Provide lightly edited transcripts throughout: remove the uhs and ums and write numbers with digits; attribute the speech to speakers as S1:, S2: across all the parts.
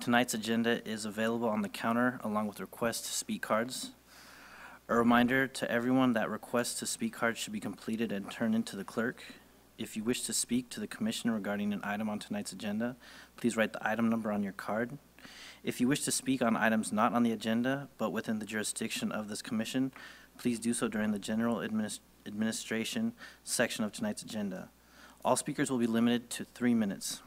S1: Tonight's agenda is available on the counter along with request to speak cards. A reminder to everyone that requests to speak cards should be completed and turned into the clerk. If you wish to speak to the commission regarding an item on tonight's agenda, please write the item number on your card. If you wish to speak on items not on the agenda but within the jurisdiction of this commission, please do so during the general administration section of tonight's agenda. All speakers will be limited to 3 minutes.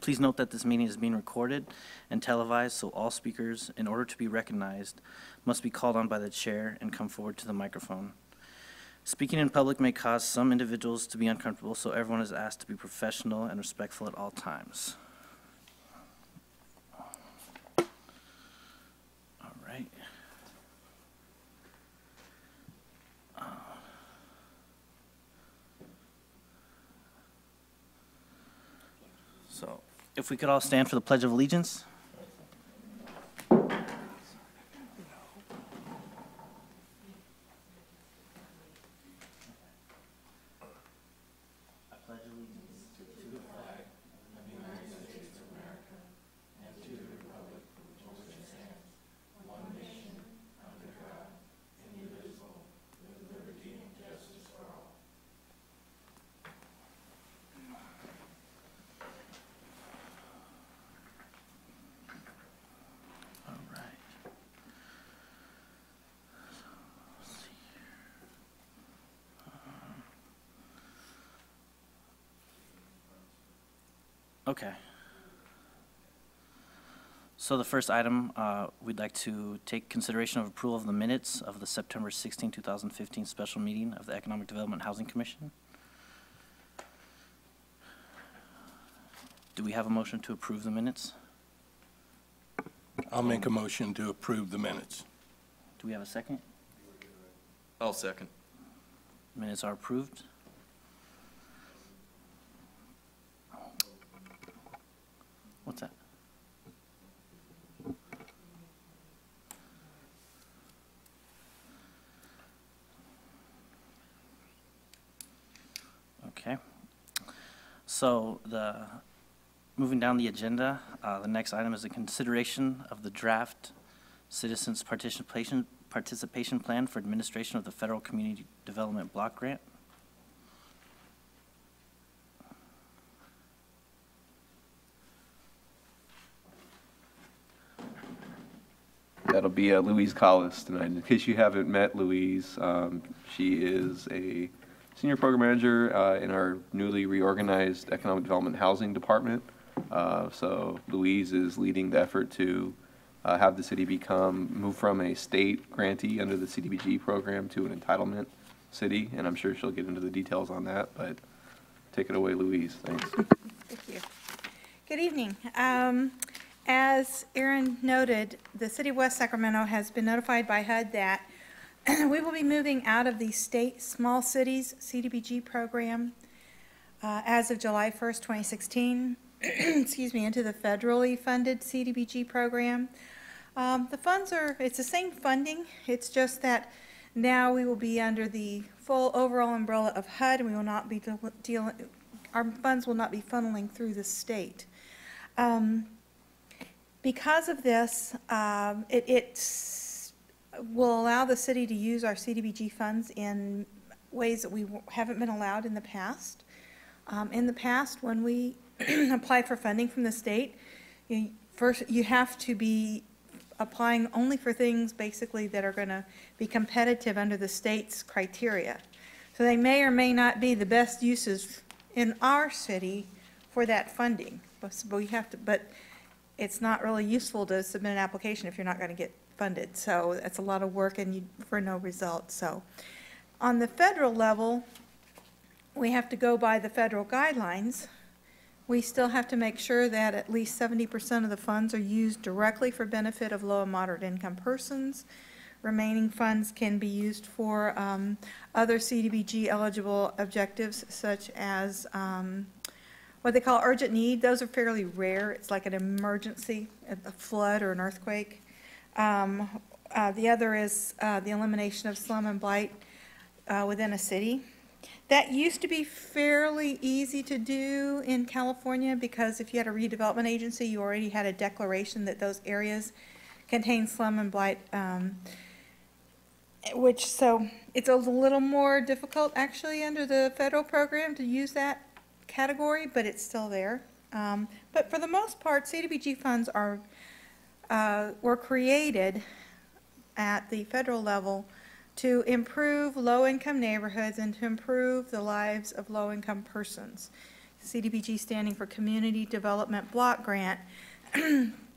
S1: Please note that this meeting is being recorded and televised, so all speakers, in order to be recognized, must be called on by the chair and come forward to the microphone. Speaking in public may cause some individuals to be uncomfortable, so everyone is asked to be professional and respectful at all times. All right. So, if we could all stand for the Pledge of Allegiance. Okay. So the first item, we'd like to take consideration of approval of the minutes of the September 16, 2015 special meeting of the Economic Development Housing Commission. Do we have a motion to approve the minutes?
S2: I'll make a motion to approve the minutes.
S1: Do we have a second?
S3: I'll second.
S1: Minutes are approved. What's that? Okay. So moving down the agenda, the next item is a consideration of the draft Citizens Participation Plan for administration of the Federal Community Development Block Grant.
S4: That'll be Louise Collis tonight. In case you haven't met Louise, she is a senior program manager in our newly reorganized Economic Development Housing Department. So Louise is leading the effort to have the city move from a state grantee under the CDBG program to an entitlement city, and I'm sure she'll get into the details on that, but take it away, Louise. Thanks.
S5: Thank you. Good evening. As Aaron noted, the City of West Sacramento has been notified by HUD that we will be moving out of the state small cities CDBG program as of July 1st, 2016, excuse me, into the federally funded CDBG program. The funds it's the same funding, it's just that now we will be under the full overall umbrella of HUD, and we will not be our funds will not be funneling through the state. Because of this, it will allow the city to use our CDBG funds in ways that we haven't been allowed in the past. In the past, when we apply for funding from the state, you have to be applying only for things basically that are going to be competitive under the state's criteria. So they may or may not be the best uses in our city for that funding. But it's not really useful to submit an application if you're not going to get funded. So that's a lot of work and for no result. So on the federal level, we have to go by the federal guidelines. We still have to make sure that at least 70% of the funds are used directly for benefit of low and moderate income persons. Remaining funds can be used for other CDBG eligible objectives, such as what they call urgent need. Those are fairly rare. It's like an emergency, a flood or an earthquake. The other is the elimination of slum and blight within a city. That used to be fairly easy to do in California because if you had a redevelopment agency, you already had a declaration that those areas contain slum and blight, so it's a little more difficult actually under the federal program to use that category, but it's still there. But for the most part, CDBG funds were created at the federal level to improve low-income neighborhoods and to improve the lives of low-income persons. CDBG standing for Community Development Block Grant.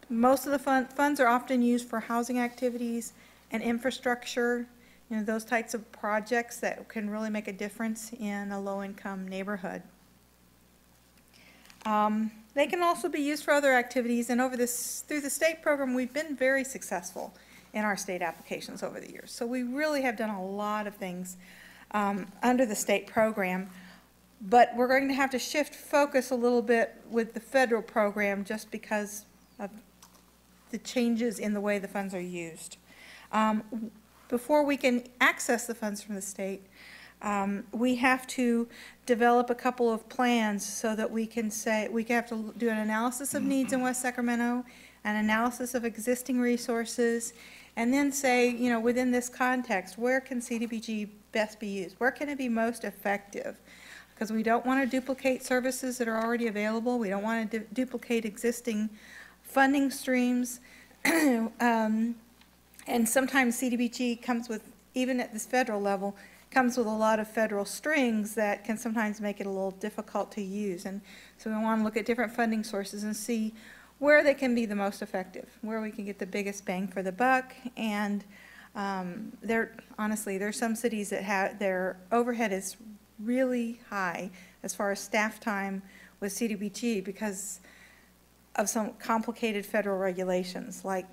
S5: Most of the funds are often used for housing activities and infrastructure, those types of projects that can really make a difference in a low-income neighborhood. They can also be used for other activities, and through the state program, we've been very successful in our state applications over the years. So we really have done a lot of things under the state program, but we're going to have to shift focus a little bit with the federal program just because of the changes in the way the funds are used. Before we can access the funds from the state, we have to develop a couple of plans so that we have to do an analysis of needs in West Sacramento, an analysis of existing resources, and then say, within this context, where can CDBG best be used? Where can it be most effective? Because we don't want to duplicate services that are already available. We don't want to duplicate existing funding streams. And sometimes CDBG comes with, even at this federal level, comes with a lot of federal strings that can sometimes make it a little difficult to use. And so we want to look at different funding sources and see where they can be the most effective, where we can get the biggest bang for the buck. And honestly, there's some cities that have their overhead is really high as far as staff time with CDBG because of some complicated federal regulations like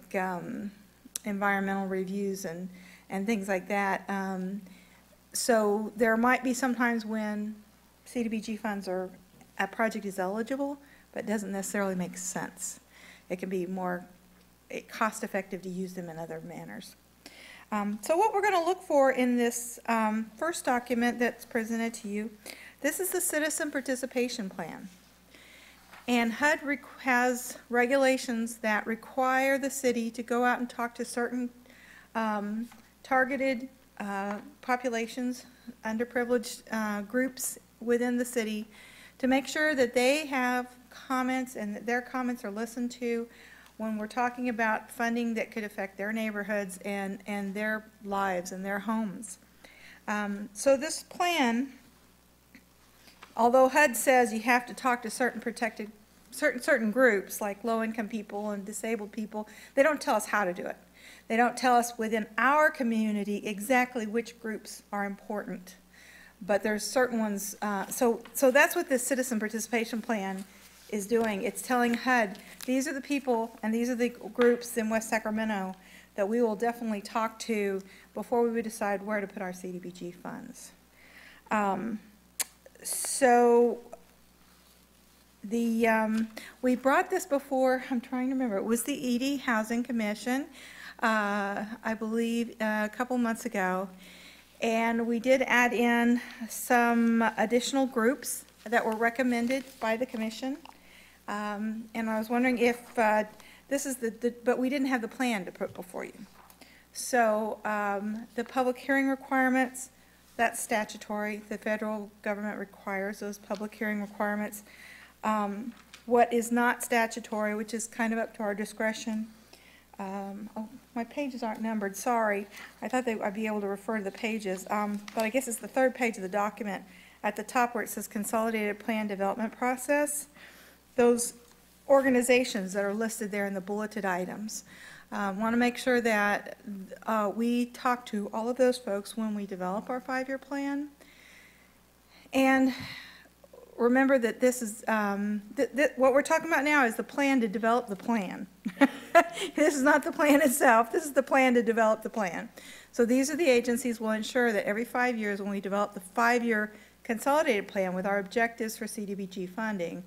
S5: environmental reviews and things like that. So there might be some times when CDBG funds a project is eligible, but doesn't necessarily make sense. It can be more cost-effective to use them in other manners. So what we're going to look for in this first document that's presented to you, this is the Citizen Participation Plan. And HUD has regulations that require the city to go out and talk to certain targeted populations, underprivileged groups within the city to make sure that they have comments and that their comments are listened to when we're talking about funding that could affect their neighborhoods and their lives and their homes. So this plan, although HUD says you have to talk to certain groups like low-income people and disabled people, they don't tell us how to do it. They don't tell us within our community exactly which groups are important. But there's certain ones, so that's what this Citizen Participation Plan is doing. It's telling HUD, these are the people and these are the groups in West Sacramento that we will definitely talk to before we would decide where to put our CDBG funds. We brought this before, I'm trying to remember, it was the ED Housing Commission, I believe a couple months ago. And we did add in some additional groups that were recommended by the commission. And I was wondering if this is but we didn't have the plan to put before you. So the public hearing requirements, that's statutory. The federal government requires those public hearing requirements. What is not statutory, which is kind of up to our discretion. Oh, my pages aren't numbered, sorry. I thought I'd be able to refer to the pages, but I guess it's the third page of the document at the top where it says Consolidated Plan Development Process. Those organizations that are listed there in the bulleted items. Want to make sure that we talk to all of those folks when we develop our 5-year plan. And remember that this is, what we're talking about now is the plan to develop the plan. This is not the plan itself. This is the plan to develop the plan. So these are the agencies will ensure that every 5 years when we develop the 5-year consolidated plan with our objectives for CDBG funding,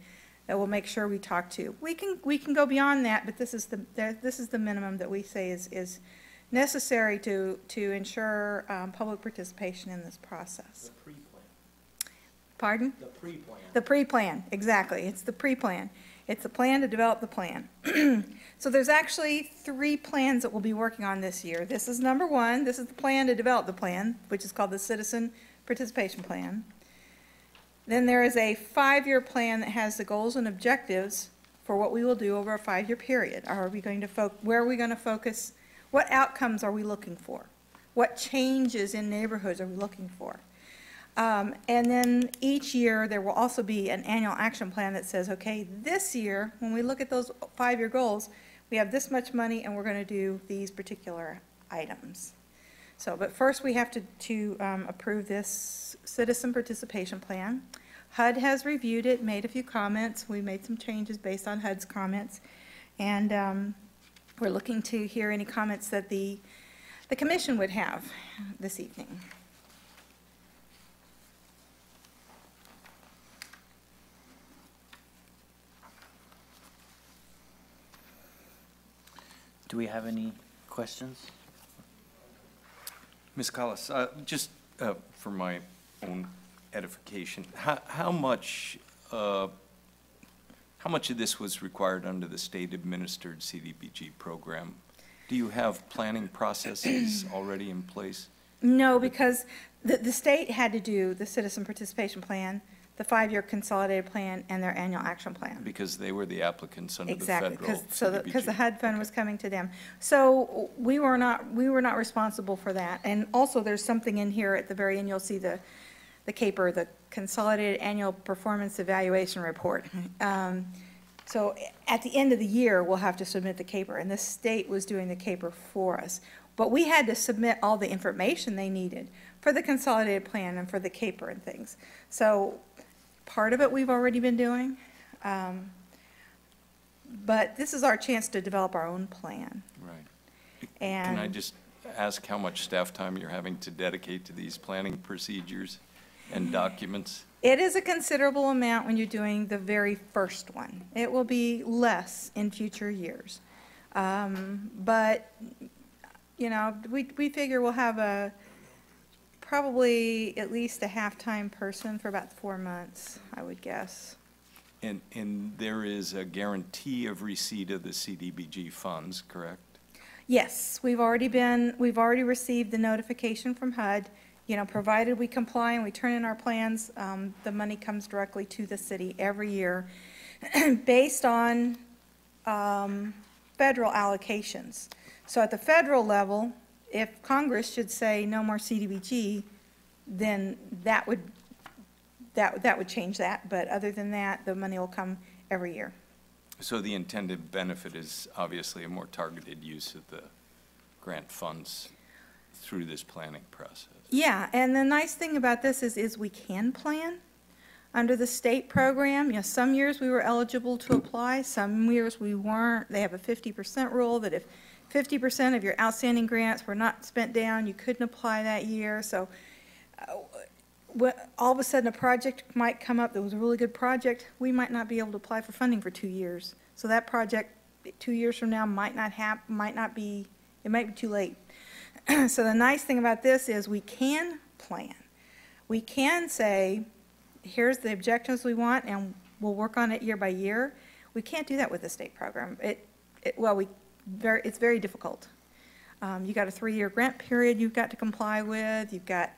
S5: that we'll make sure we talk to. We can go beyond that, but this is the minimum that we say is necessary to ensure public participation in this process.
S1: The pre-plan.
S5: Pardon?
S6: The pre-plan.
S5: The pre-plan, exactly. It's the pre-plan. It's a plan to develop the plan. So there's actually 3 plans that we'll be working on this year. This is number 1. This is the plan to develop the plan, which is called the Citizen Participation Plan. Then there is a 5-year plan that has the goals and objectives for what we will do over a 5-year period. Are we going to where are we going to focus? What outcomes are we looking for? What changes in neighborhoods are we looking for? And then each year, there will also be an annual action plan that says, okay, this year, when we look at those 5-year goals, we have this much money and we're going to do these particular items. So, but first we have to approve this citizen participation plan. HUD has reviewed it, made a few comments. We made some changes based on HUD's comments. And we're looking to hear any comments that the commission would have this evening.
S1: Do we have any questions?
S3: Ms. Collis, just for my own edification, how much of this was required under the state-administered CDBG program? Do you have planning processes already in place?
S5: No, because the state had to do the citizen participation plan, the 5-year consolidated plan, and their annual action plan.
S3: Because they were the applicants under the
S5: Exactly,
S3: federal
S5: because the
S3: CDBG.
S5: HUD fund was coming to them. So we were not responsible for that. And also, there's something in here at the very end, you'll see the CAPER, the Consolidated Annual Performance Evaluation Report. So at the end of the year, we'll have to submit the CAPER, and the state was doing the CAPER for us. But we had to submit all the information they needed for the consolidated plan and for the CAPER and things. So part of it we've already been doing, but this is our chance to develop our own plan.
S3: Right.
S5: And
S3: Can I just ask how much staff time you're having to dedicate to these planning procedures and documents?
S5: it is a considerable amount when you're doing the very first one. It will be less in future years. But, you know, we figure we'll have probably at least a half-time person for about 4 months, I would guess.
S3: And there is a guarantee of receipt of the CDBG funds, correct?
S5: Yes, we've already received the notification from HUD, you know, provided we comply and we turn in our plans, the money comes directly to the city every year based on federal allocations. So at the federal level, if Congress should say no more CDBG, then that would change that. But other than that, the money will come every year.
S3: So the intended benefit is obviously a more targeted use of the grant funds through this planning process.
S5: Yeah, and the nice thing about this is we can plan under the state program. You know, some years we were eligible to apply, some years we weren't. They have a 50% rule that if 50% of your outstanding grants were not spent down, you couldn't apply that year. So all of a sudden a project might come up that was a really good project, we might not be able to apply for funding for 2 years. So that project 2 years from now might be too late. So the nice thing about this is we can plan. We can say, here's the objectives we want and we'll work on it year by year. We can't do that with the state program. It's very difficult. You got a 3-year grant period you've got to comply with. You've got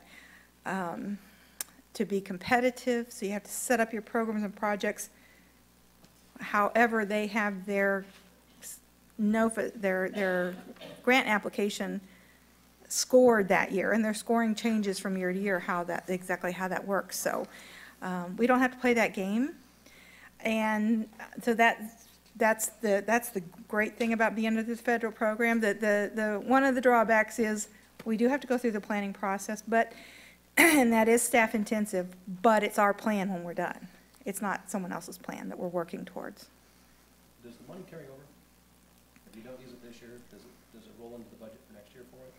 S5: to be competitive, so you have to set up your programs and projects however they have their grant application scored that year, and their scoring changes from year to year, exactly how that works. So we don't have to play that game, and so that's the great thing about being under the federal program. That one of the drawbacks is we do have to go through the planning process, but and that is staff intensive, but it's our plan when we're done. It's not someone else's plan that we're working towards.
S6: Does the money carry over? If you don't use it this year, does it roll into the budget for next year for it?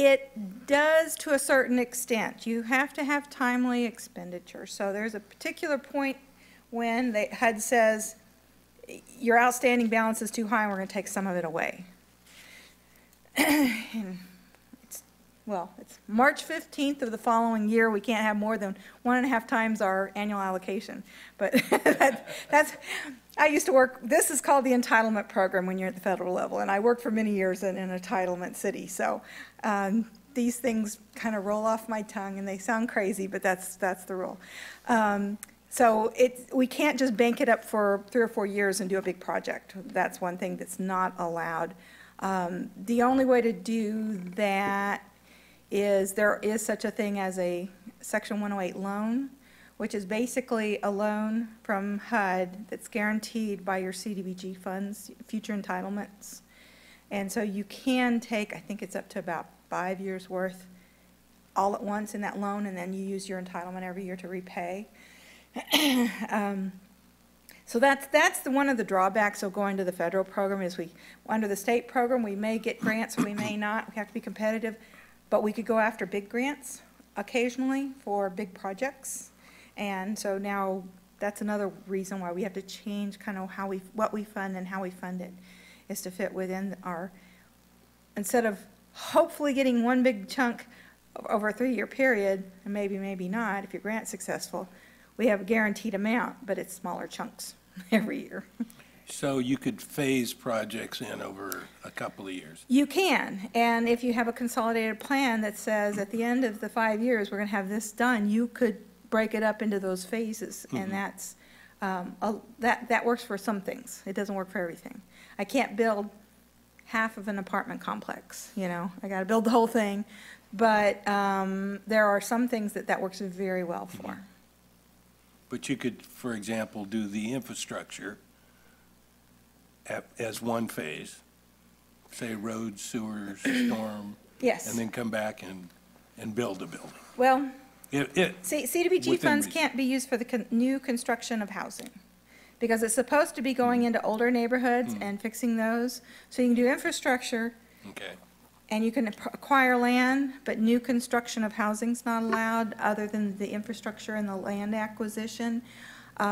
S5: It does to a certain extent. You have to have timely expenditure. So there's a particular point when HUD says your outstanding balance is too high and we're going to take some of it away. And well, it's March 15th of the following year. We can't have more than 1.5 times our annual allocation. But that's, I used to work, this is called the entitlement program when you're at the federal level, and I worked for many years in an entitlement city. So these things kind of roll off my tongue, and they sound crazy, but that's the rule. So we can't just bank it up for 3 or 4 years and do a big project. That's one thing that's not allowed. The only way to do that is there is such a thing as a Section 108 loan, which is basically a loan from HUD that's guaranteed by your CDBG funds, future entitlements. And so you can take, I think it's up to about 5 years worth all at once in that loan, and then you use your entitlement every year to repay. So that's one of the drawbacks of going to the federal program is under the state program, we may get grants or we may not. We have to be competitive, but we could go after big grants occasionally for big projects. And so now that's another reason why we have to change kind of what we fund and how we fund it is to fit within instead of hopefully getting one big chunk over a 3-year period, and maybe not if your grant's successful, we have a guaranteed amount, but it's smaller chunks every year.
S2: So you could phase projects in over a couple of years?
S5: You can, and if you have a consolidated plan that says at the end of the 5 years, we're going to have this done, you could break it up into those phases, and that's, that works for some things. It doesn't work for everything. I can't build half of an apartment complex, you know, I got to build the whole thing, but there are some things that works very well for.
S2: But you could, for example, do the infrastructure as one phase, say roads, sewers, storm.
S5: Yes.
S2: And then come back and build a building.
S5: Well,
S2: See,
S5: CDBG funds can't be used for the new construction of housing because it's supposed to be going into older neighborhoods and fixing those. So you can do infrastructure.
S2: Okay.
S5: And you can acquire land, but new construction of housing's not allowed other than the infrastructure and the land acquisition.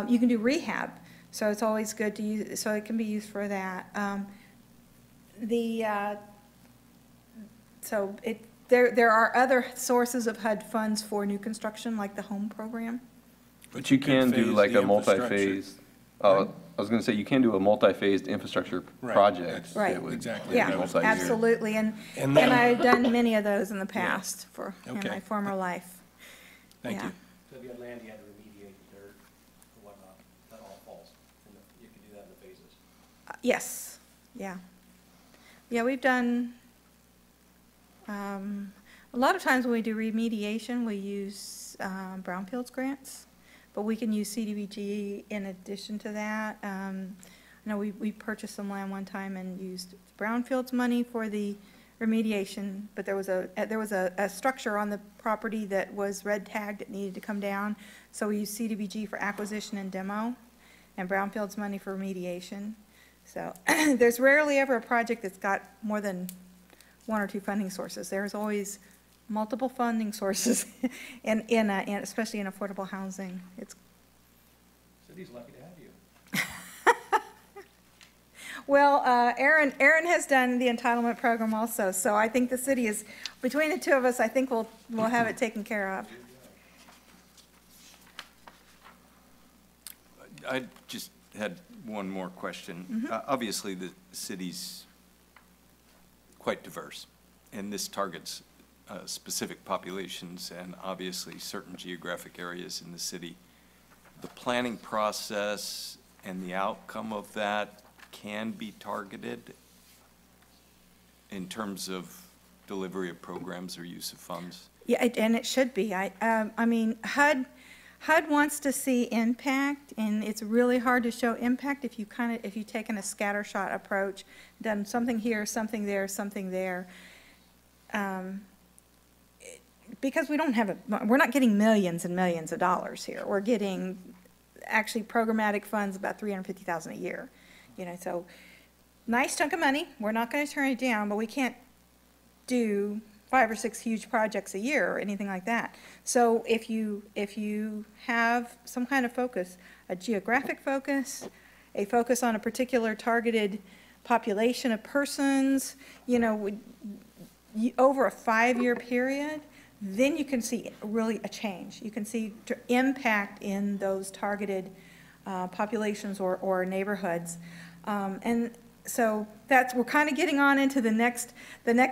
S5: You can do rehab, so it's always good to use, so it can be used for that. There are other sources of HUD funds for new construction, like the home program.
S4: But you can do like a multi-phase, I was going to say, you can do a multi-phased infrastructure project.
S5: Right.
S4: that would
S2: Exactly.
S4: be
S5: Yeah,
S4: multi-year.
S5: absolutely, and
S2: And then-
S5: I've done many of those in the past in
S2: Okay.
S5: my former life.
S2: Thank
S5: Yeah.
S2: you.
S6: So if you had land, you had to remediate the dirt or whatnot, that all falls, you can do that in the phases.
S5: Yes, yeah. Yeah, we've done, a lot of times when we do remediation, we use brownfields grants, but we can use CDBG in addition to that. I know we purchased some land one time and used brownfields money for the remediation, but there was a structure on the property that was red tagged, it needed to come down, so we used CDBG for acquisition and demo, and brownfields money for remediation. So there's rarely ever a project that's got more than 1 or 2 funding sources. There's always multiple funding sources, especially in affordable housing.
S6: City's lucky to have you.
S5: Well, Aaron has done the entitlement program also, so I think the city is, between the two of us, I think we'll have it taken care of.
S3: I just had one more question. Obviously, the city's quite diverse, and this targets specific populations and obviously certain geographic areas in the city. The planning process and the outcome of that can be targeted in terms of delivery of programs or use of funds?
S5: Yeah, and it should be. I mean, HUD wants to see impact, and it's really hard to show impact if you've taken a scattershot approach, done something here, something there, something there. Because we're not getting millions and millions of dollars here. We're getting actually programmatic funds about $350,000 a year. You know, so nice chunk of money. We're not going to turn it down, but we can't do 5 or 6 huge projects a year or anything like that. So if you have some kind of focus, a geographic focus, a focus on a particular targeted population of persons, you know, over a 5-year period, then you can see really a change. You can see impact in those targeted populations or neighborhoods. And so we're kind of getting on into the next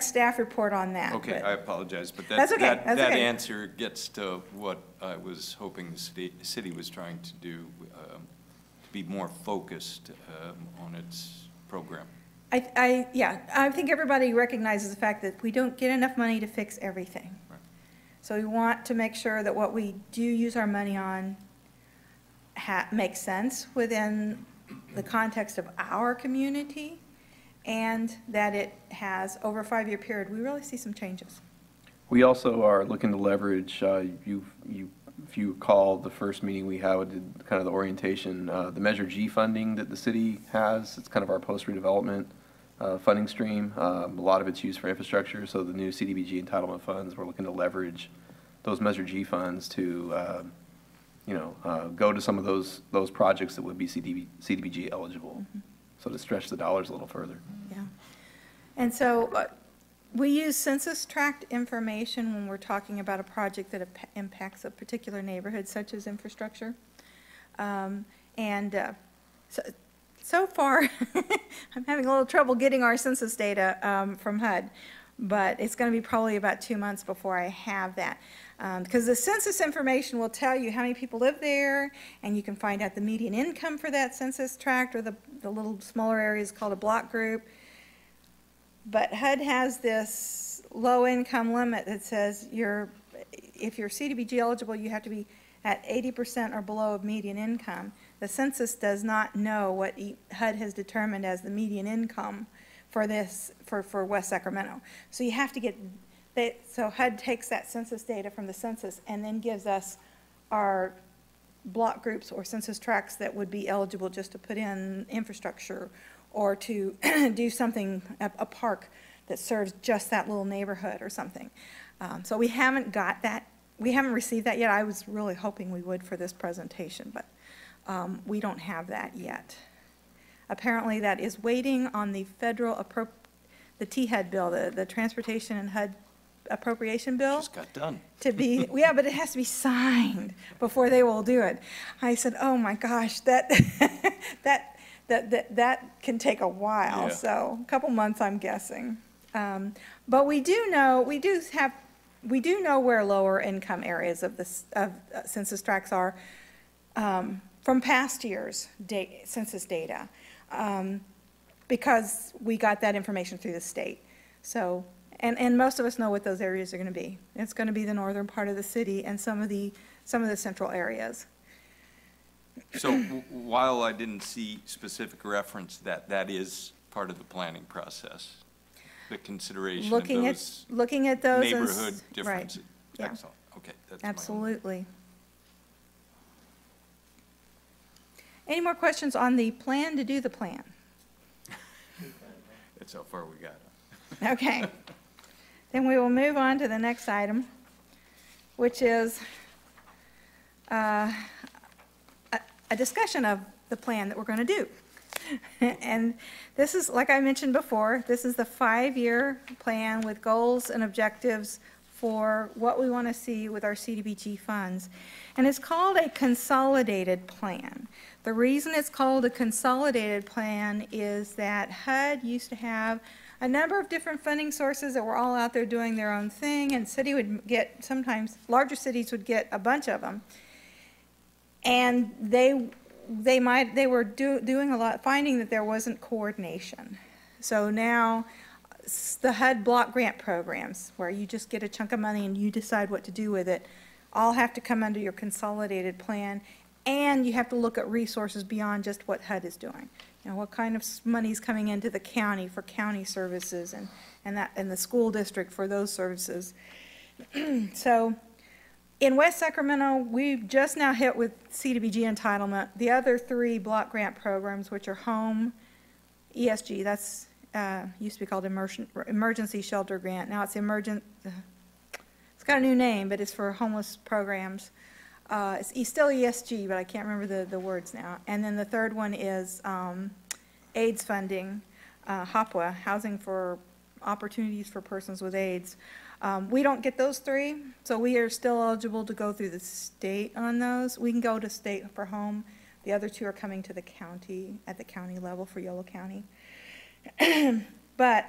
S5: staff report on that.
S3: Okay,
S5: but-
S3: I apologize, but
S5: That's okay, that's
S3: that
S5: okay.
S3: answer gets to what I was hoping the city was trying to do, to be more focused on its program.
S5: I think everybody recognizes the fact that we don't get enough money to fix everything.
S3: Right.
S5: So we want to make sure that what we do use our money on makes sense within the context of our community, and that it has, over a 5-year period, we really see some changes.
S4: We also are looking to leverage, if you recall, the first meeting we had, did kind of the orientation, the Measure G funding that the city has. It's kind of our post-redevelopment funding stream. A lot of it's used for infrastructure, so the new CDBG entitlement funds, we're looking to leverage those Measure G funds to, go to some of those projects that would be CDBG eligible.
S5: Mm-hmm.
S4: So to stretch the dollars a little further.
S5: Yeah. And so we use census tract information when we're talking about a project that impacts a particular neighborhood, such as infrastructure. So far, I'm having a little trouble getting our census data from HUD, but it's going to be probably about 2 months before I have that. Because the census information will tell you how many people live there, and you can find out the median income for that census tract, or the little smaller areas called a block group. But HUD has this low income limit that says if you're CDBG eligible, you have to be at 80% or below of median income. The census does not know what HUD has determined as the median income for West Sacramento. So you have to get, so HUD takes that census data from the census and then gives us our block groups or census tracts that would be eligible just to put in infrastructure or to do something, a park that serves just that little neighborhood or something. So we haven't got that. We haven't received that yet. I was really hoping we would for this presentation, but we don't have that yet. Apparently that is waiting on the federal, the THUD bill, the Transportation and HUD Appropriation Bill.
S3: Just got done.
S5: To be, yeah, but it has to be signed before they will do it. I said, oh my gosh, that can take a while,
S3: Yeah.
S5: so a couple months, I'm guessing. But we do know where lower income areas of census tracts are from past years' census data, because we got that information through the state. So, and most of us know what those areas are going to be. It's going to be the northern part of the city and some of the central areas.
S3: So while I didn't see specific reference, that is part of the planning process, the consideration of
S5: Looking at those
S3: neighborhood
S5: right,
S3: differences.
S5: yeah.
S3: Excellent, okay. That's my only-
S5: Absolutely. Any more questions on the plan to do the plan?
S3: That's how far we got.
S5: Okay. Then we will move on to the next item, which is a discussion of the plan that we're going to do. And this is, like I mentioned before, this is the 5-year plan with goals and objectives for what we want to see with our CDBG funds. And it's called a consolidated plan. The reason it's called a consolidated plan is that HUD used to have a number of different funding sources that were all out there doing their own thing, and city would get, sometimes larger cities would get a bunch of them. And they were doing a lot, finding that there wasn't coordination. So now the HUD block grant programs, where you just get a chunk of money and you decide what to do with it, all have to come under your consolidated plan, and you have to look at resources beyond just what HUD is doing. You know, what kind of money is coming into the county for county services and the school district for those services. So in West Sacramento, we've just now hit with CDBG entitlement. The other 3 block grant programs, which are home, ESG, that's used to be called emergency shelter grant. Now it's it's got a new name, but it's for homeless programs. It's still ESG, but I can't remember the words now. And then the third one is AIDS funding, HOPWA, Housing for opportunities for persons with AIDS. We don't get those 3, so we are still eligible to go through the state on those. We can go to state for home. The other 2 are coming to the county, at the county level for Yolo County. But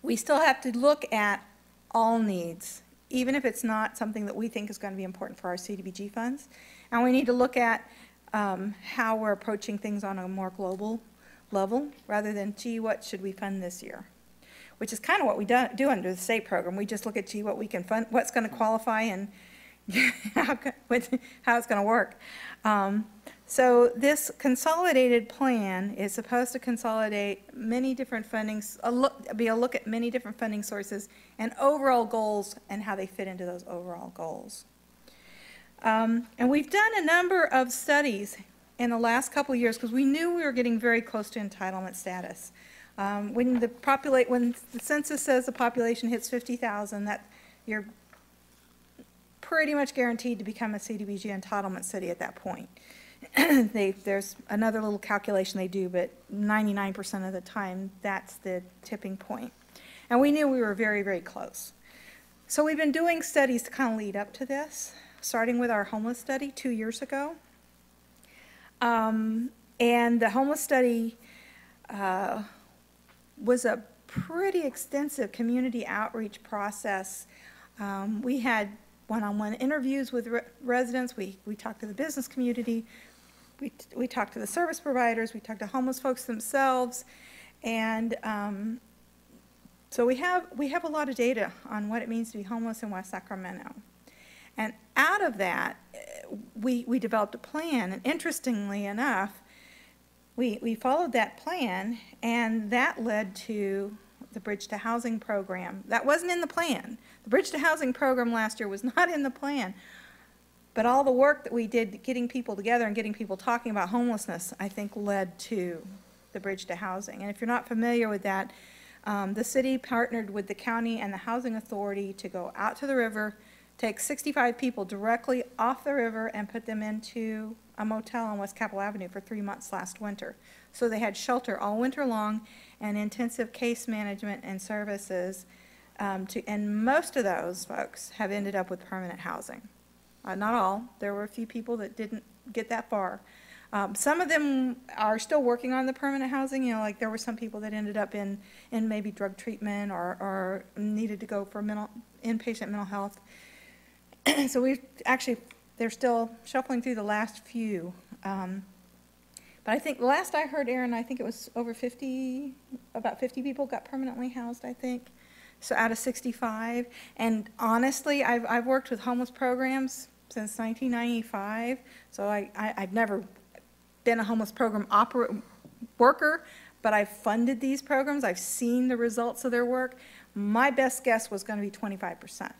S5: we still have to look at all needs, even if it's not something that we think is going to be important for our CDBG funds. And we need to look at how we're approaching things on a more global level, rather than, gee, what should we fund this year? Which is kind of what we do under the state program. We just look at, gee, what we can fund, what's going to qualify, and how it's going to work. So this consolidated plan is supposed to consolidate many different fundings, be a look at many different funding sources and overall goals and how they fit into those overall goals. And we've done a number of studies in the last couple of years because we knew we were getting very close to entitlement status. When the census says the population hits 50,000, that you're pretty much guaranteed to become a CDBG entitlement city at that point. There's another little calculation they do, but 99% of the time, that's the tipping point. And we knew we were very, very close. So we've been doing studies to kind of lead up to this, starting with our homeless study 2 years ago. And the homeless study was a pretty extensive community outreach process. We had one-on-one interviews with residents. We talked to the business community. We talked to the service providers. We talked to homeless folks themselves. And so we have a lot of data on what it means to be homeless in West Sacramento. And out of that, we developed a plan. And interestingly enough, we followed that plan, and that led to the Bridge to Housing program. That wasn't in the plan. The Bridge to Housing program last year was not in the plan. But all the work that we did getting people together and getting people talking about homelessness, I think, led to the Bridge to Housing. And if you're not familiar with that, the city partnered with the county and the housing authority to go out to the river, take 65 people directly off the river and put them into a motel on West Capitol Avenue for 3 months last winter. So they had shelter all winter long and intensive case management and services. And most of those folks have ended up with permanent housing. Not all. There were a few people that didn't get that far. Some of them are still working on the permanent housing. You know, like there were some people that ended up in maybe drug treatment or needed to go for inpatient mental health. So they're still shuffling through the last few. But I think the last I heard, Aaron, I think it was over 50, about 50 people got permanently housed, I think. So out of 65. And honestly, I've worked with homeless programs since 1995. So I've never been a homeless program worker, but I've funded these programs. I've seen the results of their work. My best guess was going to be 25%.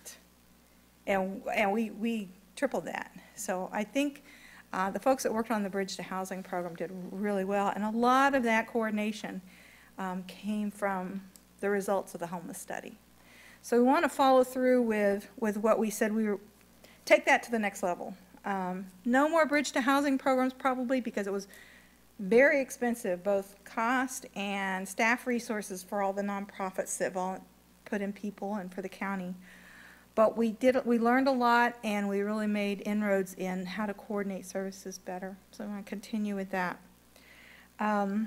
S5: And we tripled that. So I think the folks that worked on the Bridge to Housing program did really well. And a lot of that coordination came from the results of the homeless study. So we want to follow through with what we said take that to the next level. No more Bridge to Housing programs probably because it was very expensive, both cost and staff resources for all the nonprofits that put in people and for the county. But we learned a lot, and we really made inroads in how to coordinate services better. So I want to continue with that. I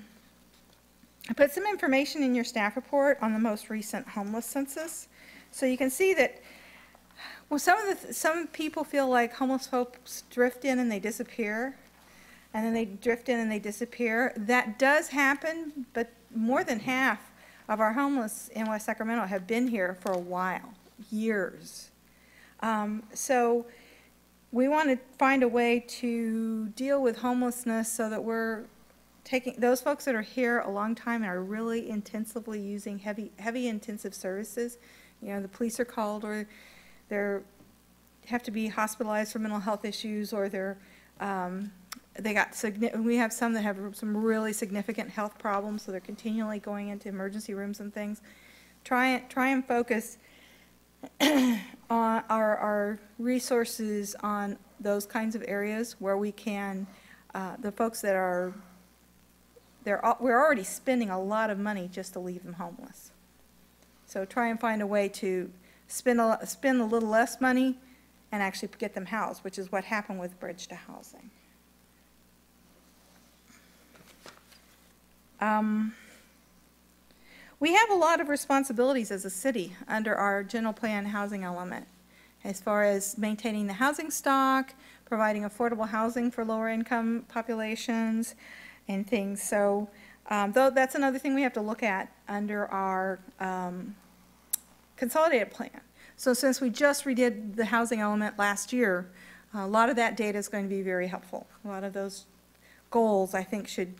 S5: put some information in your staff report on the most recent homeless census. So you can see that, well, some people feel like homeless folks drift in and they disappear, and then they drift in and they disappear. That does happen, but more than half of our homeless in West Sacramento have been here for a while. Years. So we want to find a way to deal with homelessness so that we're taking those folks that are here a long time and are really intensively using heavy intensive services. You know, the police are called, or have to be hospitalized for mental health issues, or we have some that have some really significant health problems, so they're continually going into emergency rooms and things. Try and focus on our resources on those kinds of areas where we can, the folks that we're already spending a lot of money just to leave them homeless. So try and find a way to spend a little less money and actually get them housed, which is what happened with Bridge to Housing. We have a lot of responsibilities as a city under our general plan housing element, as far as maintaining the housing stock, providing affordable housing for lower income populations and things. So though that's another thing we have to look at under our consolidated plan. So since we just redid the housing element last year, a lot of that data is going to be very helpful. A lot of those goals, I think, should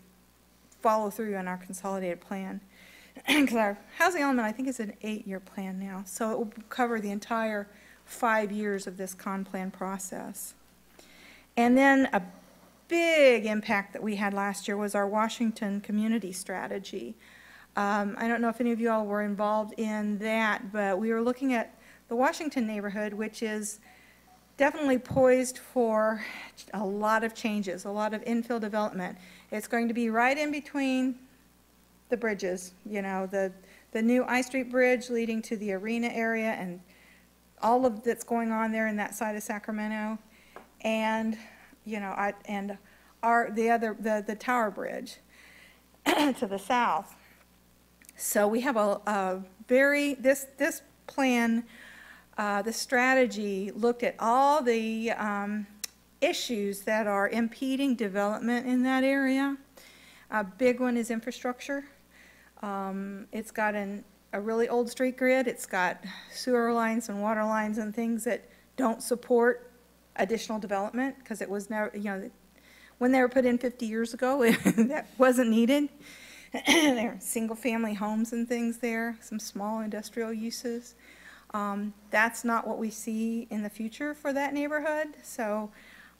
S5: follow through in our consolidated plan. Because our housing element, I think, is an 8-year plan now. So it will cover the entire 5 years of this con plan process. And then a big impact that we had last year was our Washington community strategy. I don't know if any of you all were involved in that, but we were looking at the Washington neighborhood, which is definitely poised for a lot of changes, a lot of infill development. It's going to be right in between the bridges, you know, the new I Street Bridge leading to the arena area and all of that's going on there in that side of Sacramento, and you know, the Tower Bridge to the south. So we have this plan, the strategy looked at all the issues that are impeding development in that area. A big one is infrastructure. It's got a really old street grid. It's got sewer lines and water lines and things that don't support additional development because it was never, you know, when they were put in 50 years ago, that wasn't needed. There are single-family homes and things there, some small industrial uses. That's not what we see in the future for that neighborhood. So,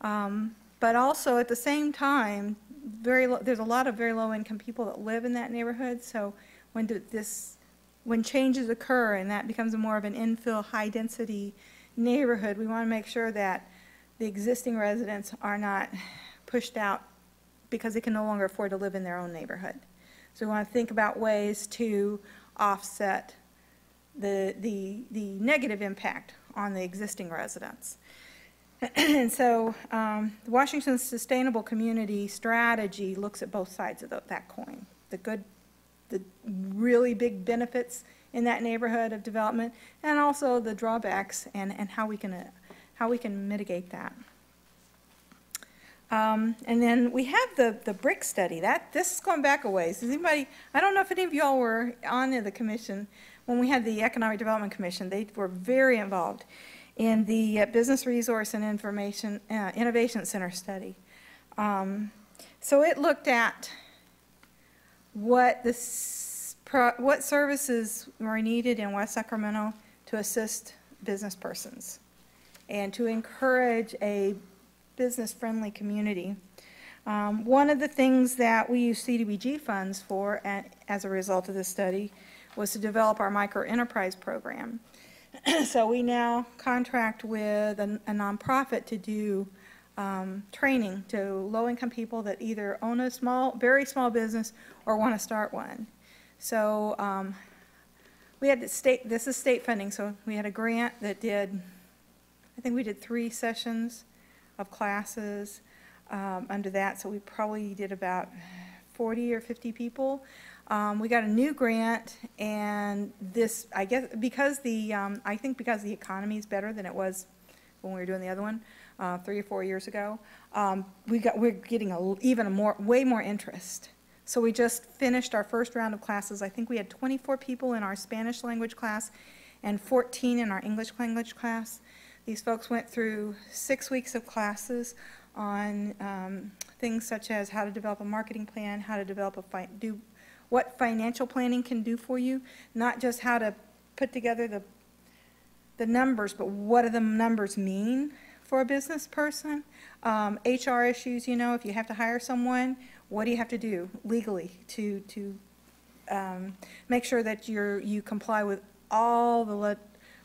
S5: but also at the same time, there's a lot of very low-income people that live in that neighborhood. So when changes occur and that becomes more of an infill, high-density neighborhood, we want to make sure that the existing residents are not pushed out because they can no longer afford to live in their own neighborhood. So we want to think about ways to offset the negative impact on the existing residents. And so Washington's Sustainable Community Strategy looks at both sides of that coin, the really big benefits in that neighborhood of development, and also the drawbacks and how we can mitigate that. And then we have the BRIC study. This is going back a ways. Does anybody? I don't know if any of y'all were on the commission when we had the Economic Development Commission. They were very involved in the Business Resource and Information Innovation Center study. So it looked at what services were needed in West Sacramento to assist business persons and to encourage a business-friendly community. One of the things that we use CDBG funds for as a result of this study was to develop our micro-enterprise program. So we now contract with a nonprofit to do training to low-income people that either own a very small business or want to start one. So we had this is state funding, so we had a grant that I think we did 3 sessions of classes under that, so we probably did about 40 or 50 people. We got a new grant, and this, I guess, because I think because the economy is better than it was when we were doing the other one 3 or 4 years ago, we're getting way more interest. So we just finished our first round of classes. I think we had 24 people in our Spanish language class and 14 in our English language class. These folks went through 6 weeks of classes on things such as how to develop a marketing plan, how to develop what financial planning can do for you, not just how to put together the numbers, but what do the numbers mean for a business person. HR issues, you know, if you have to hire someone, what do you have to do legally to make sure that you comply with all the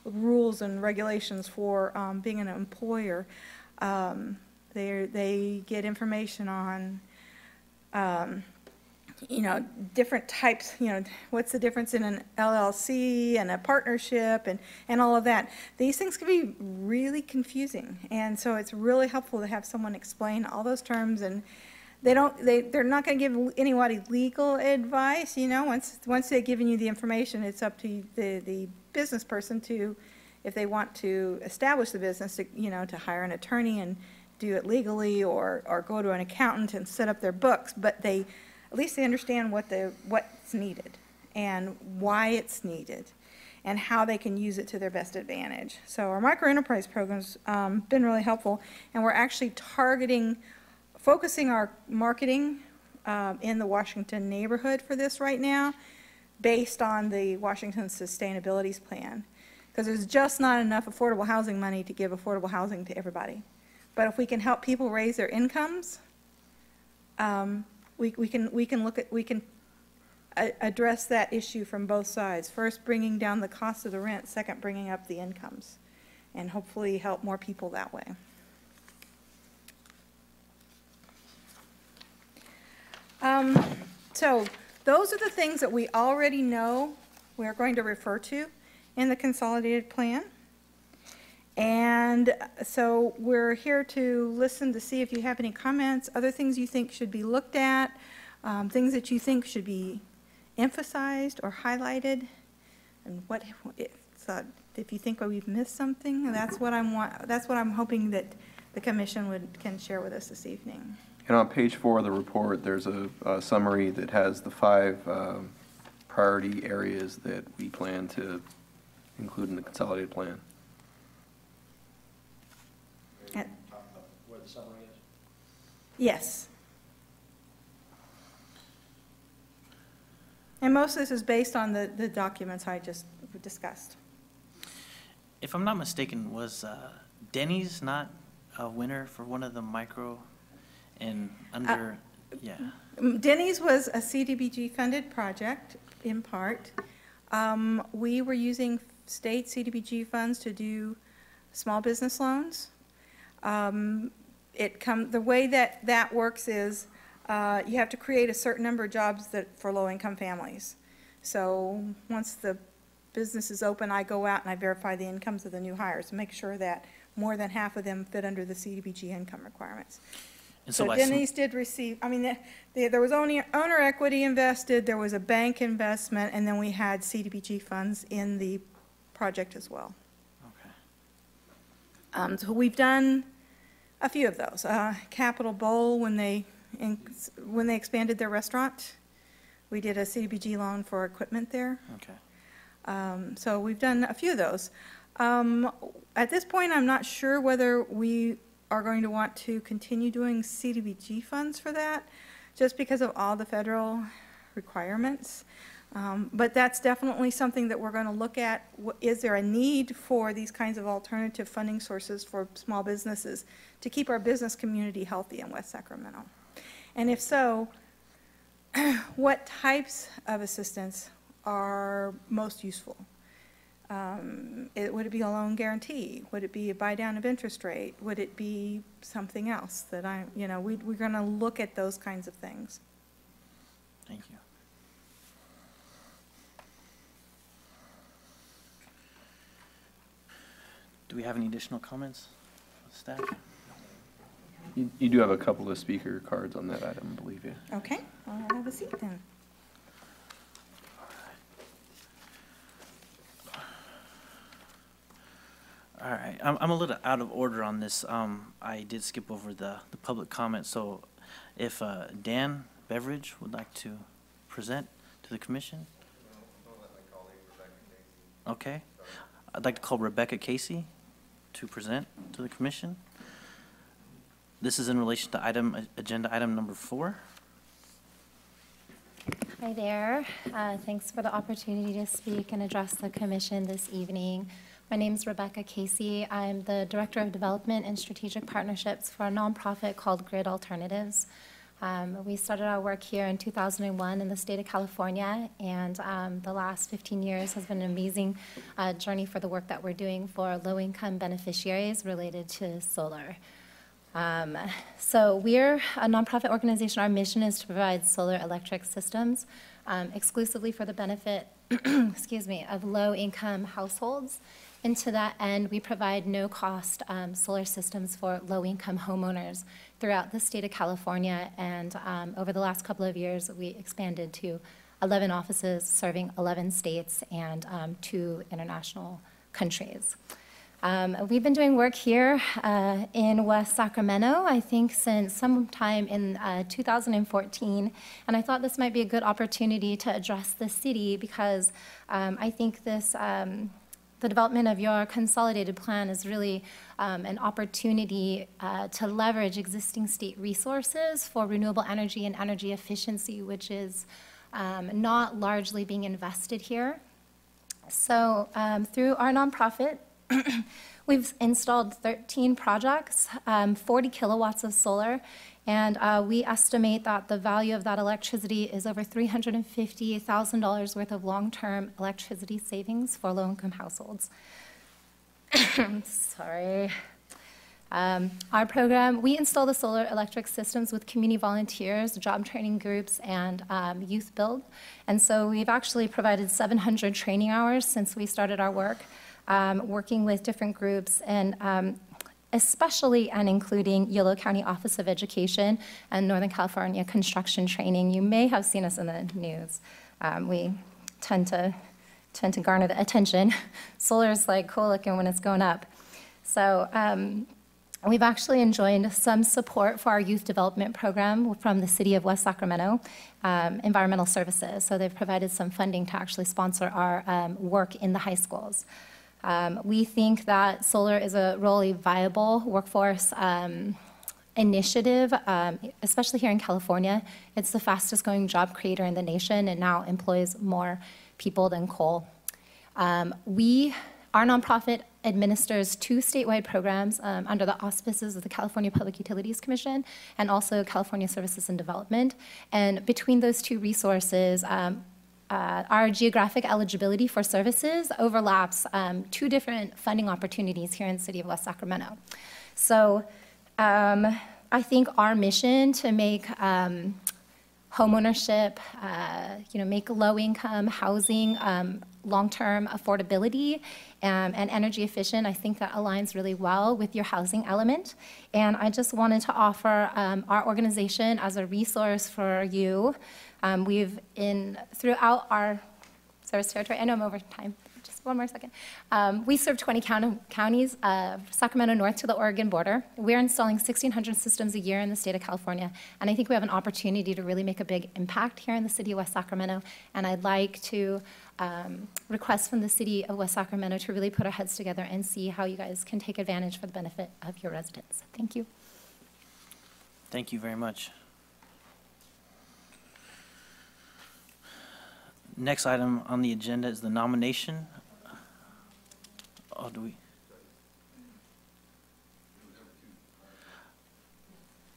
S5: rules and regulations for being an employer. They get information on different types, what's the difference in an LLC and a partnership and all of that. These things can be really confusing, and so it's really helpful to have someone explain all those terms, and they're not going to give anybody legal advice, once they've given you the information, it's up to the business person to, if they want to establish the business, to hire an attorney and do it legally, or go to an accountant and set up their books, but at least they understand what's needed and why it's needed and how they can use it to their best advantage. So our microenterprise program's been really helpful, and we're actually focusing our marketing in the Washington neighborhood for this right now, based on the Washington Sustainability Plan, because there's just not enough affordable housing money to give affordable housing to everybody. But if we can help people raise their incomes, we can address that issue from both sides. First, bringing down the cost of the rent. Second, bringing up the incomes, and hopefully help more people that way. So those are the things that we already know we're going to refer to in the consolidated plan. And so we're here to listen to see if you have any comments, other things you think should be looked at, things that you think should be emphasized or highlighted, and if you think we've missed something, that's what I'm hoping that the commission can share with us this evening.
S4: And on page 4 of the report, there's a summary that has the 5 priority areas that we plan to include in the consolidated plan.
S6: Where the summary is?
S5: Yes. And most of this is based on the documents I just discussed.
S1: If I'm not mistaken, was Denny's not a winner for one of the micro and under, yeah?
S5: Denny's was a CDBG-funded project, in part. We were using state CDBG funds to do small business loans. The way that works is you have to create a certain number of jobs for low-income families. So once the business is open, I go out and I verify the incomes of the new hires and make sure that more than half of them fit under the CDBG income requirements.
S1: And
S5: So Denny's did receive, there was only owner equity invested, there was a bank investment, and then we had CDBG funds in the project as well.
S1: Okay.
S5: So we've done a few of those. Capital Bowl, when they expanded their restaurant, we did a CDBG loan for equipment there.
S1: Okay.
S5: So we've done a few of those. At this point, I'm not sure whether we are going to want to continue doing CDBG funds for that, just because of all the federal requirements. But that's definitely something that we're going to look at. Is there a need for these kinds of alternative funding sources for small businesses to keep our business community healthy in West Sacramento? And if so, what types of assistance are most useful? Would it be a loan guarantee? Would it be a buy down of interest rate? Would it be something else that we're going to look at those kinds of things.
S1: Thank you. Do we have any additional comments from staff?
S4: You do have a couple of speaker cards on that item, I believe, yeah.
S5: Okay, I'll have a seat then.
S1: All right, I'm a little out of order on this. I did skip over the public comment, so if Dan Beveridge would like to present to the commission? Okay. I'd like to call Rebecca Casey to present to the commission. This is in relation to agenda item number 4.
S7: Hi there. Thanks for the opportunity to speak and address the commission this evening. My name is Rebecca Casey. I'm the Director of Development and Strategic Partnerships for a nonprofit called Grid Alternatives. We started our work here in 2001 in the state of California, and the last 15 years has been an amazing journey for the work that we're doing for low-income beneficiaries related to solar. So we're a nonprofit organization. Our mission is to provide solar electric systems exclusively for the benefit, excuse me, of low-income households. And to that end, we provide no-cost solar systems for low-income homeowners throughout the state of California. And over the last couple of years, we expanded to 11 offices serving 11 states and 2 international countries. We've been doing work here in West Sacramento, I think, since sometime in 2014, and I thought this might be a good opportunity to address the city because I think this, the development of your consolidated plan is really an opportunity to leverage existing state resources for renewable energy and energy efficiency, which is not largely being invested here. So through our nonprofit, we've installed 13 projects, 40 kilowatts of solar, and we estimate that the value of that electricity is over $350,000 worth of long-term electricity savings for low-income households. Sorry. Our program, we install the solar electric systems with community volunteers, job training groups, and youth build. And so we've actually provided 700 training hours since we started our work. Working with different groups, and especially and including Yolo County Office of Education and Northern California Construction Training. You may have seen us in the news. We tend to garner the attention. Solar is like cool looking when it's going up. So we've actually enjoyed some support for our youth development program from the city of West Sacramento, Environmental Services. So they've provided some funding to actually sponsor our work in the high schools. We think that solar is a really viable workforce initiative, especially here in California. It's the fastest growing job creator in the nation and now employs more people than coal. Our nonprofit administers 2 statewide programs under the auspices of the California Public Utilities Commission and also California Services and Development. And between those 2 resources, our geographic eligibility for services overlaps 2 different funding opportunities here in the city of West Sacramento. So I think our mission to make homeownership, make low-income housing long-term affordability and energy efficient, I think that aligns really well with your housing element. And I just wanted to offer our organization as a resource for you. Throughout our service territory, I know I'm over time, just one more second. We serve 20 counties, Sacramento north to the Oregon border. We're installing 1,600 systems a year in the state of California, and I think we have an opportunity to really make a big impact here in the city of West Sacramento, and I'd like to request from the city of West Sacramento to really put our heads together and see how you guys can take advantage for the benefit of your residents. Thank you.
S1: Thank you very much. Next item on the agenda is the nomination. Oh, do we?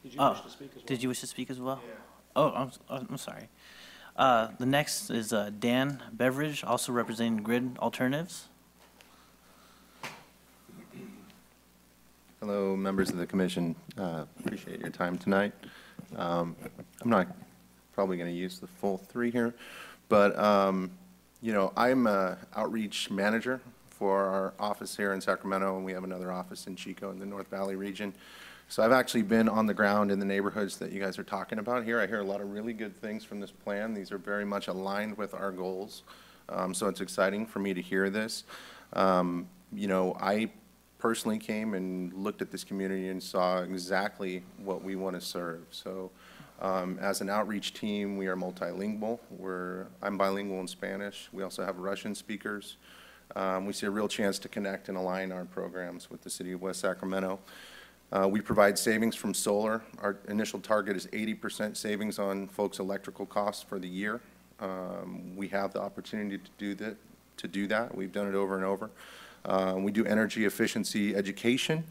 S6: Did you wish to speak as well?
S1: Did you wish to speak as well? Yeah. I'm sorry. The next is Dan Beveridge, also representing Grid Alternatives.
S8: Hello, members of the commission. Appreciate your time tonight. I'm not probably going to use the full 3 here, but I'm an outreach manager for our office here in Sacramento, and we have another office in Chico in the North Valley region. So I've actually been on the ground in the neighborhoods that you guys are talking about here. I hear a lot of really good things from this plan. These are very much aligned with our goals. So it's exciting for me to hear this. I personally came and looked at this community and saw exactly what we want to serve. So as an outreach team, we are multilingual. I'm bilingual in Spanish. We also have Russian speakers. We see a real chance to connect and align our programs with the city of West Sacramento. We provide savings from solar. Our initial target is 80% savings on folks' electrical costs for the year. We have the opportunity to do that. We've done it over and over. We do energy efficiency education,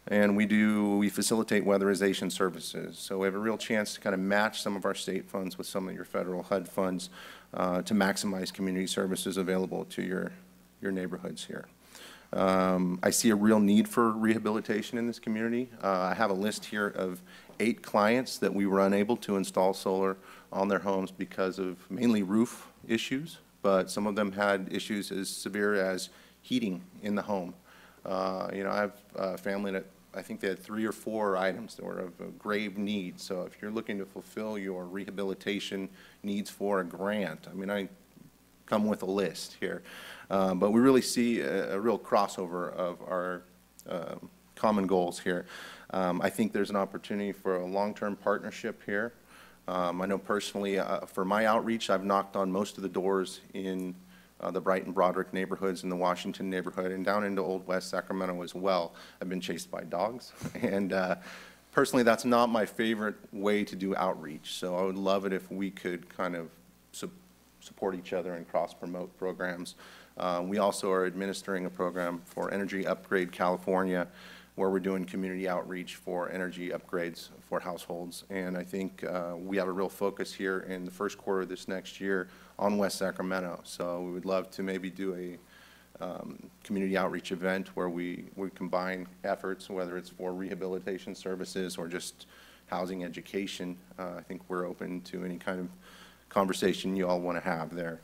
S8: and we facilitate weatherization services. So we have a real chance to kind of match some of our state funds with some of your federal HUD funds to maximize community services available to your neighborhoods here. I see a real need for rehabilitation in this community. I have a list here of 8 clients that we were unable to install solar on their homes because of mainly roof issues, but some of them had issues as severe as heating in the home. I have a family that I think they had 3 or 4 items that were of a grave need. So if you're looking to fulfill your rehabilitation needs for a grant, I mean, I come with a list here. But we really see a real crossover of our common goals here. I think there's an opportunity for a long-term partnership here. I know personally, for my outreach, I've knocked on most of the doors in the Brighton Broderick neighborhoods, in the Washington neighborhood, and down into Old West Sacramento as well. I've been chased by dogs, and personally, that's not my favorite way to do outreach. So I would love it if we could kind of support each other and cross-promote programs. We also are administering a program for Energy Upgrade California, where we're doing community outreach for energy upgrades for households. And I think we have a real focus here in the first quarter of this next year on West Sacramento. So we would love to maybe do a community outreach event where we combine efforts, whether it's for rehabilitation services or just housing education. I think we're open to any kind of conversation you all want to have there.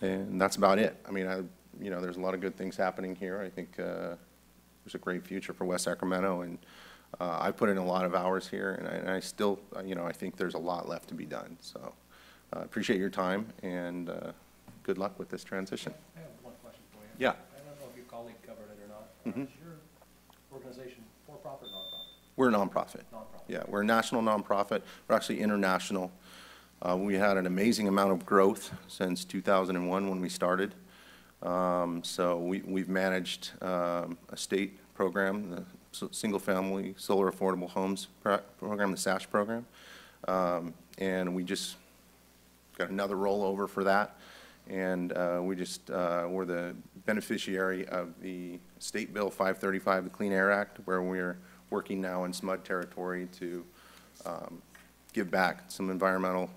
S8: And that's about it. I mean, there's a lot of good things happening here. I think there's a great future for West Sacramento, and I put in a lot of hours here, and I still, I think there's a lot left to be done. So appreciate your time, and good luck with this transition.
S6: I have one question for you.
S8: Yeah.
S6: I don't know if your colleague covered it or not.
S8: Mhm.
S6: Is your organization for-profit or nonprofit?
S8: We're a nonprofit.
S6: Nonprofit.
S8: Yeah, we're a national nonprofit. We're actually international. We had an amazing amount of growth since 2001 when we started. So we've managed a state program, the Single-Family Solar Affordable Homes Program, the SASH program. And we just got another rollover for that. And we're the beneficiary of the State Bill 535, the Clean Air Act, where we're working now in SMUD territory to give back some environmental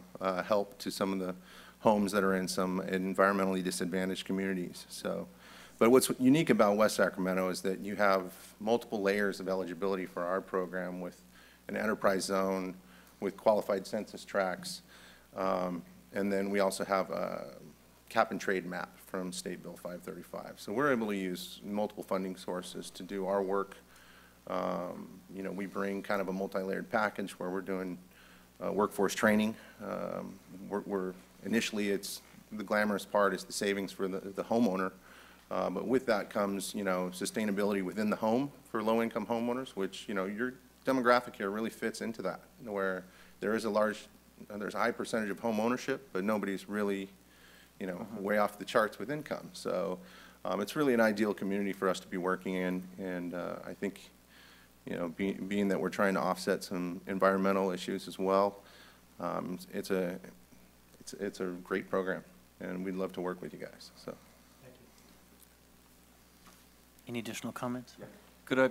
S8: help to some of the homes that are in some environmentally disadvantaged communities. So, but what's unique about West Sacramento is that you have multiple layers of eligibility for our program, with an enterprise zone, with qualified census tracts, and then we also have a cap and trade map from State Bill 535. So we're able to use multiple funding sources to do our work. We bring kind of a multi-layered package where we're doing workforce training. Initially, it's the glamorous part is the savings for the homeowner, but with that comes, sustainability within the home for low-income homeowners, which, your demographic here really fits into that, where there's a high percentage of home ownership, but nobody's really, way off the charts with income. So it's really an ideal community for us to be working in, and I think, being that we're trying to offset some environmental issues as well, it's a great program, and we'd love to work with you guys. So,
S6: Thank you.
S1: Any additional comments?
S3: Could I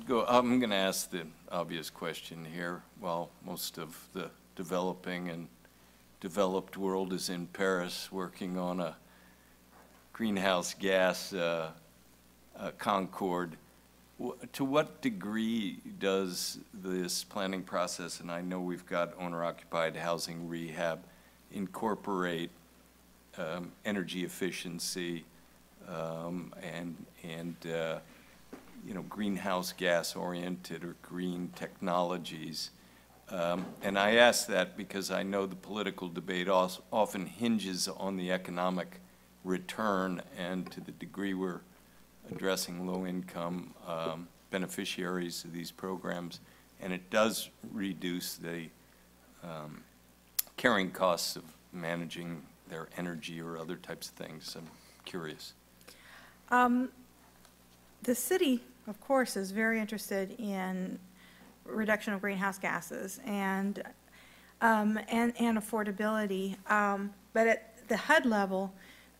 S3: go, I'm going to ask the obvious question here. While most of the developing and developed world is in Paris working on a greenhouse gas Concord, to what degree does this planning process, and I know we've got owner-occupied housing rehab, incorporate energy efficiency and greenhouse gas-oriented or green technologies? And I ask that because I know the political debate often hinges on the economic return, and to the degree we're addressing low-income beneficiaries of these programs, and it does reduce the carrying costs of managing their energy or other types of things. I'm curious.
S5: The city, of course, is very interested in reduction of greenhouse gases and affordability. But at the HUD level,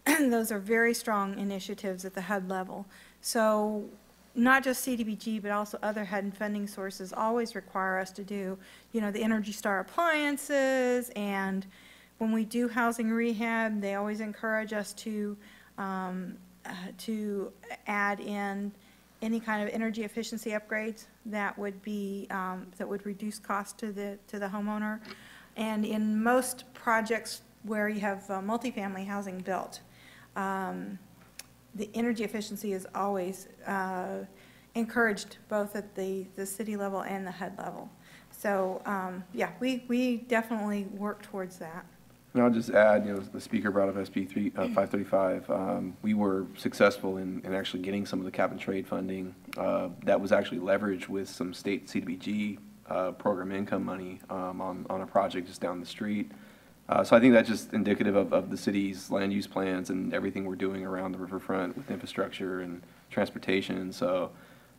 S5: those are very strong initiatives at the HUD level. So not just CDBG, but also other HUD funding sources always require us to do, the Energy Star appliances, and when we do housing rehab, they always encourage us to to add in any kind of energy efficiency upgrades that would be, that would reduce cost to the homeowner. And in most projects where you have multifamily housing built, the energy efficiency is always encouraged both at the city level and the HUD level. So, yeah, we definitely work towards that.
S4: And I'll just add, the speaker brought up SB 535. We were successful in actually getting some of the cap and trade funding that was actually leveraged with some state CDBG program income money on a project just down the street. So I think that's just indicative of the city's land use plans and everything we're doing around the riverfront with infrastructure and transportation. So,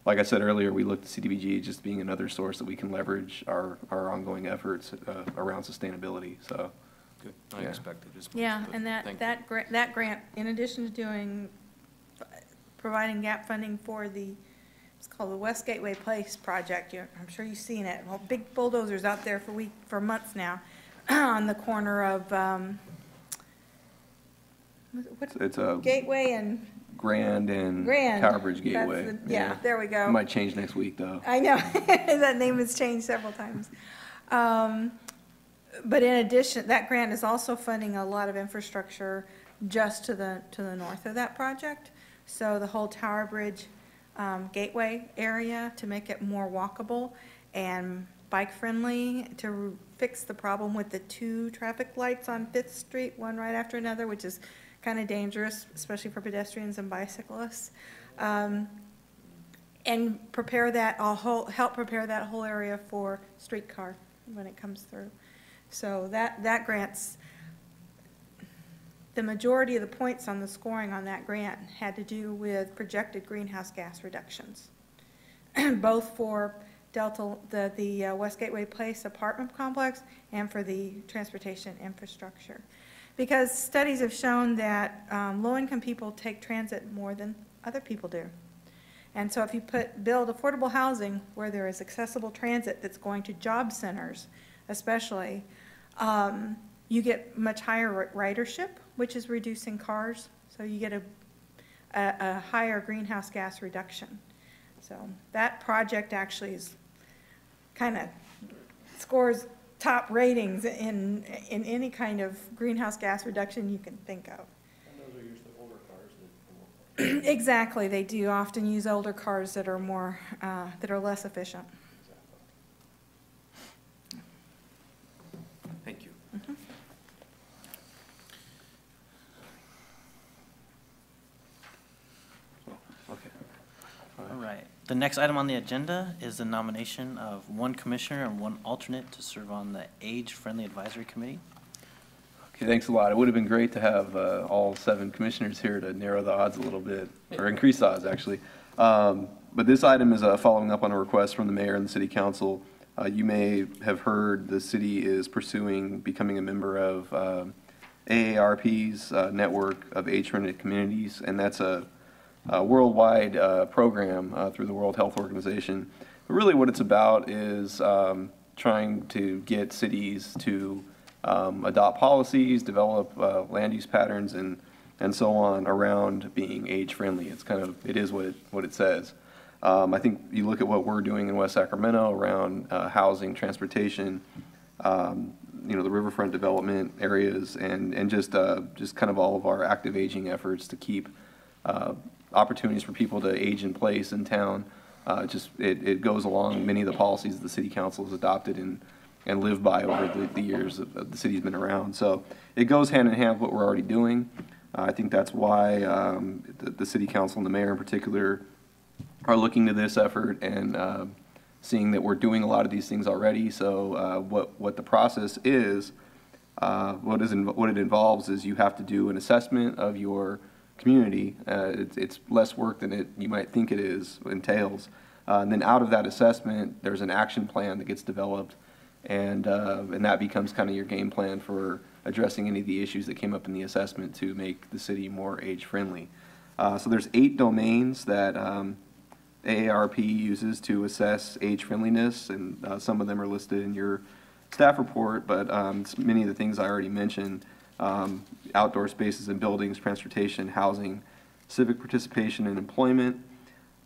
S4: like I said earlier, we look to CDBG just being another source that we can leverage our ongoing efforts around sustainability. So.
S3: Good. I
S4: Yeah.
S3: expected as much.
S5: Yeah,
S3: but
S5: and
S3: thank you.
S5: that grant, in addition to providing gap funding for it's called the West Gateway Place project. I'm sure you've seen it. Well, big bulldozers out there for months now on the corner of,
S4: It's a
S5: Gateway and
S4: Grand and
S5: Grand.
S4: Tower Bridge
S5: That's
S4: Gateway.
S5: yeah, there we go.
S4: It might change next week, though.
S5: I know, that name has changed several times. But in addition, that grant is also funding a lot of infrastructure just to the north of that project. So the whole Tower Bridge Gateway area, to make it more walkable and bike-friendly, to fix the problem with the 2 traffic lights on 5th Street, one right after another, which is kind of dangerous, especially for pedestrians and bicyclists. And help prepare that whole area for streetcar when it comes through. So that grant's, the majority of the points on the scoring on that grant had to do with projected greenhouse gas reductions, both for the West Gateway Place apartment complex and for the transportation infrastructure. Because studies have shown that low-income people take transit more than other people do. And so if you build affordable housing where there is accessible transit that's going to job centers especially, you get much higher ridership, which is reducing cars. So you get a higher greenhouse gas reduction. So that project actually is kind of scores top ratings in any kind of greenhouse gas reduction you can think of.
S6: And those are usually older cars that.
S5: Exactly, they do often use older cars that are more, that are less efficient.
S3: Thank you.
S4: Okay.
S1: All right. The next item on the agenda is the nomination of 1 commissioner and 1 alternate to serve on the Age-Friendly Advisory Committee.
S4: Okay, thanks a lot. It would have been great to have all 7 commissioners here to narrow the odds a little bit, or increase the odds, actually. But this item is following up on a request from the mayor and the city council. You may have heard the city is pursuing becoming a member of AARP's network of age-friendly communities, and that's a worldwide program through the World Health Organization. But really what it's about is trying to get cities to adopt policies, develop land use patterns, and so on around being age-friendly. It is what it says. I think you look at what we're doing in West Sacramento around housing, transportation, the riverfront development areas, and just kind of all of our active aging efforts to keep opportunities for people to age in place in town. It goes along many of the policies that the city council has adopted and lived by over the years that the city's been around. So it goes hand in hand with what we're already doing. I think that's why the city council and the mayor in particular are looking to this effort and seeing that we're doing a lot of these things already. So what the process is, what it involves is you have to do an assessment of your community. It's less work than you might think it entails. And then out of that assessment, there's an action plan that gets developed, and that becomes kind of your game plan for addressing any of the issues that came up in the assessment to make the city more age-friendly. So there's 8 domains that AARP uses to assess age-friendliness, and some of them are listed in your staff report, but many of the things I already mentioned, outdoor spaces and buildings, transportation, housing, civic participation and employment.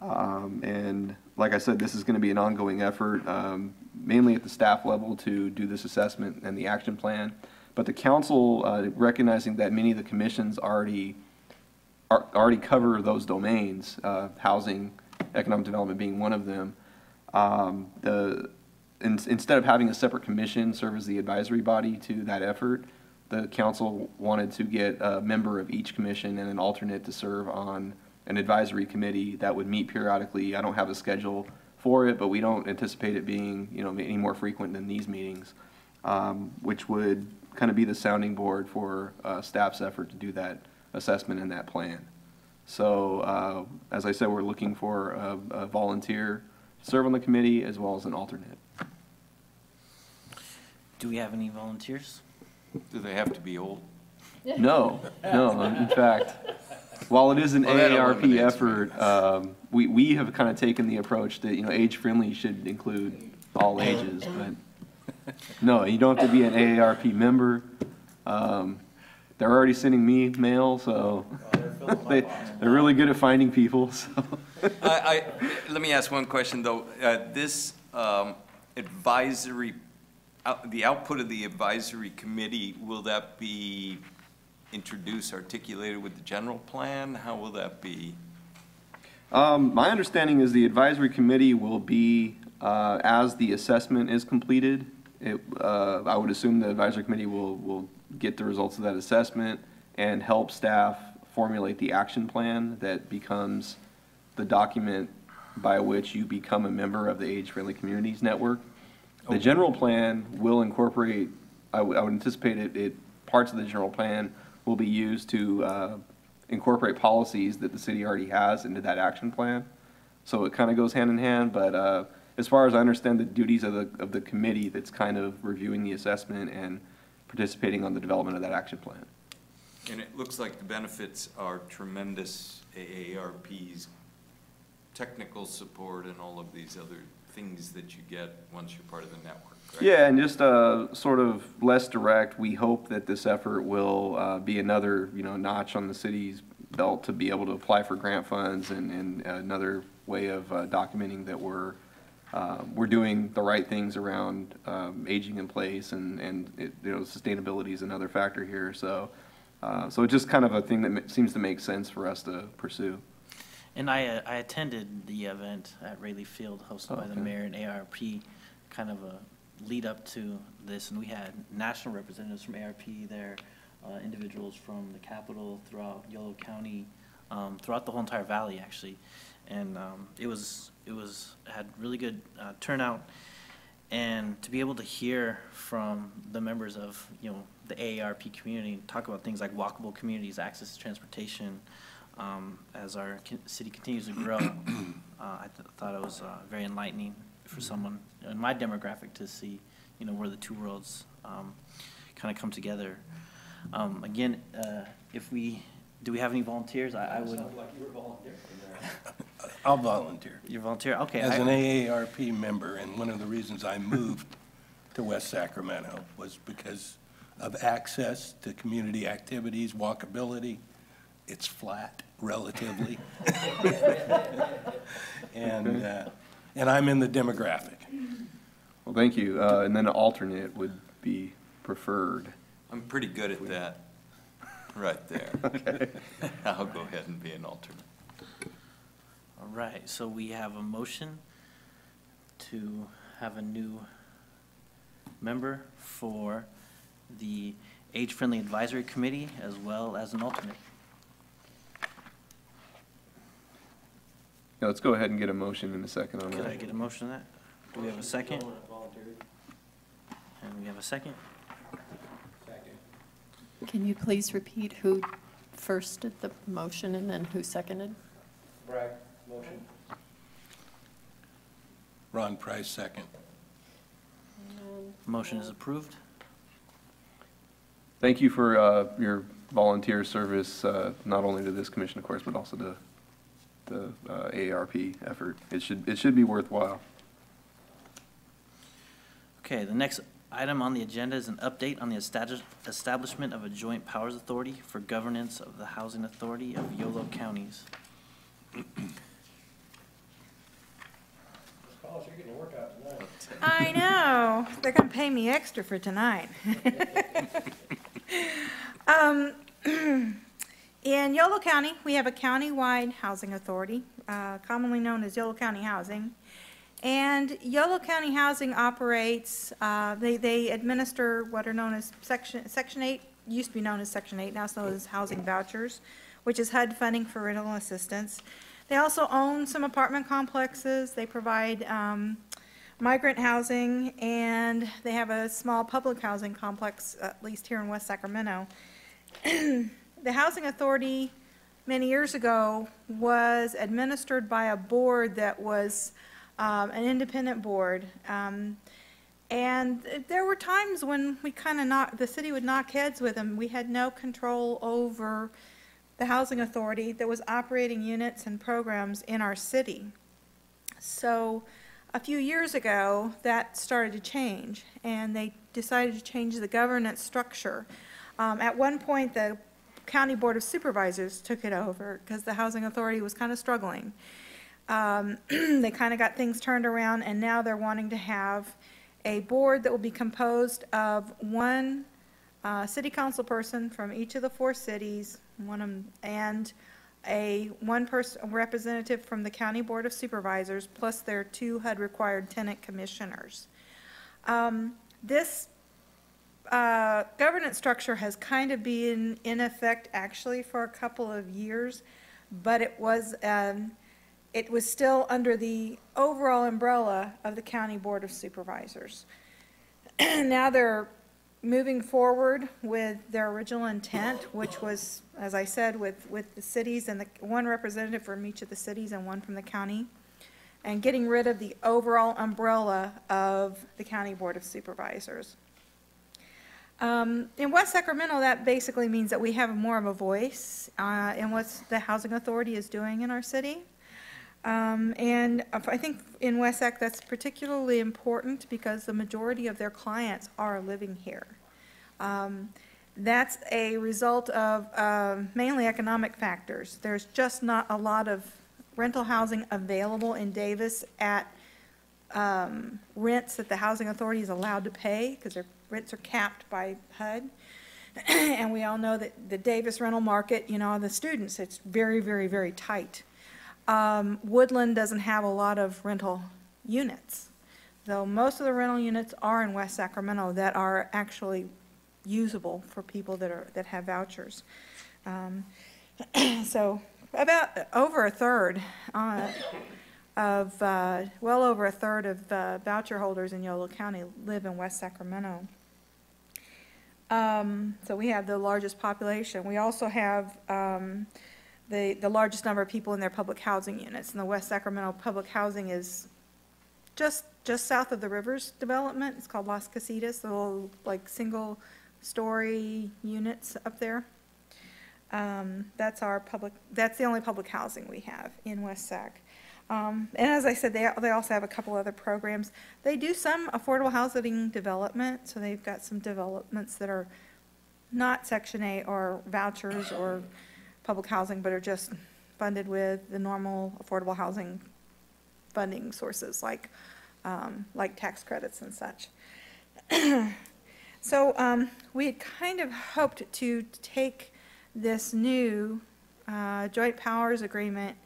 S4: And like I said, this is going to be an ongoing effort, mainly at the staff level to do this assessment and the action plan. But the council, recognizing that many of the commissions already cover those domains, housing, economic development being one of them, instead of having a separate commission serve as the advisory body to that effort, the council wanted to get a member of each commission and an alternate to serve on an advisory committee that would meet periodically. I don't have a schedule for it, but we don't anticipate it being, any more frequent than these meetings, which would kind of be the sounding board for staff's effort to do that assessment and that plan. So, as I said, we're looking for a volunteer to serve on the committee as well as an alternate.
S1: Do we have any volunteers?
S3: Do they have to be old?
S4: No. In fact, while it is an
S3: Well, that
S4: AARP
S3: eliminates
S4: effort, we have kind of taken the approach that, age-friendly should include all ages, but no, you don't have to be an AARP member. They're already sending me mail, so they're really good at finding people, so.
S3: Let me ask one question, though. This advisory, the output of the advisory committee, will that be introduced, articulated with the general plan? How will that be?
S4: My understanding is the advisory committee will be, as the assessment is completed, I would assume the advisory committee will get the results of that assessment and help staff formulate the action plan that becomes the document by which you become a member of the Age-Friendly Communities Network. The general plan will incorporate, I would anticipate parts of the general plan will be used to incorporate policies that the city already has into that action plan. So it kind of goes hand in hand, but as far as I understand the duties of the committee that's kind of reviewing the assessment and participating on the development of that action plan.
S3: And it looks like the benefits are tremendous. AARP's technical support and all of these other things that you get once you're part of the network, correct?
S4: Yeah, and just sort of less direct, we hope that this effort will be another, notch on the city's belt to be able to apply for grant funds and another way of documenting that we're doing the right things around aging in place and sustainability is another factor here. So it's just kind of a thing that seems to make sense for us to pursue.
S1: And I attended the event at Rayleigh Field hosted by the mayor and ARP, kind of a lead up to this, and we had national representatives from ARP there, individuals from the Capitol, throughout Yolo County, throughout the whole entire valley actually, and had really good turnout, and to be able to hear from the members of the AARP community talk about things like walkable communities, access to transportation. As our city continues to grow, I thought it was very enlightening for someone in my demographic to see, where the two worlds kind of come together. Again, do we have any volunteers? I would.
S6: Sounds like you were volunteering there.
S2: I'll volunteer.
S1: You volunteer? Okay.
S2: As an AARP member, and one of the reasons I moved to West Sacramento was because of access to community activities, walkability. It's flat, relatively. And I'm in the demographic.
S4: Well, thank you. And then an alternate would be preferred.
S3: I'm pretty good at that, right there.
S4: Okay.
S3: I'll go ahead and be an alternate.
S1: All right. So we have a motion to have a new member for the Age-Friendly Advisory Committee as well as an alternate.
S4: Yeah, let's go ahead and get a motion in a second on
S1: Could I
S4: that.
S1: get a motion on that? Do we have a second? And we have a second?
S9: Can you please repeat who first did the motion and then who seconded?
S6: Bragg, motion.
S2: Ron Price, second.
S1: Motion is approved.
S4: Thank you for your volunteer service, not only to this commission, of course, but also to the AARP effort. It should be worthwhile.
S1: Okay, the next item on the agenda is an update on the establishment of a joint powers authority for governance of the housing authority of Yolo counties.
S6: College, you're getting a workout tonight.
S5: I know. They're going to pay me extra for tonight. In Yolo County, we have a county-wide housing authority, commonly known as Yolo County Housing. And Yolo County Housing operates, they administer what are known as Section 8, used to be known as Section 8, now it's known as housing vouchers, which is HUD funding for rental assistance. They also own some apartment complexes. They provide migrant housing, and they have a small public housing complex, at least here in West Sacramento. The Housing Authority, many years ago, was administered by a board that was an independent board. And there were times when we kind of the city would knock heads with them. We had no control over the Housing Authority that was operating units and programs in our city. So a few years ago, that started to change, and they decided to change the governance structure. At one point, the County Board of Supervisors took it over because the Housing Authority was kind of struggling. They kind of got things turned around, and now they're wanting to have a board that will be composed of one city council person from each of the 4 cities, and a representative from the County Board of Supervisors, plus their 2 HUD-required tenant commissioners. This governance structure has kind of been in effect actually for a couple of years, but it was still under the overall umbrella of the County Board of Supervisors. Now they're moving forward with their original intent, which was, as I said, with the cities and one representative from each of the cities and one from the county, and getting rid of the overall umbrella of the County Board of Supervisors. In West Sacramento, that basically means that we have more of a voice in what the Housing Authority is doing in our city. And I think in West Sac that's particularly important because the majority of their clients are living here. That's a result of mainly economic factors. There's just not a lot of rental housing available in Davis at rents that the Housing Authority is allowed to pay because their rents are capped by HUD. And we all know that the Davis rental market, the students, it's very, very, very tight. Woodland doesn't have a lot of rental units, though most of the rental units are in West Sacramento that are actually usable for people that have vouchers. So about over a third well over a third of voucher holders in Yolo County live in West Sacramento. So we have the largest population. We also have the largest number of people in their public housing units. And the West Sacramento public housing is just south of the Rivers development. It's called Las Casitas, the little single-story units up there. That's the only public housing we have in West Sac. And as I said, they also have a couple other programs. They do some affordable housing development, so they've got some developments that are not Section 8 or vouchers or public housing, but are just funded with the normal affordable housing funding sources like tax credits and such. So we had kind of hoped to take this new joint powers agreement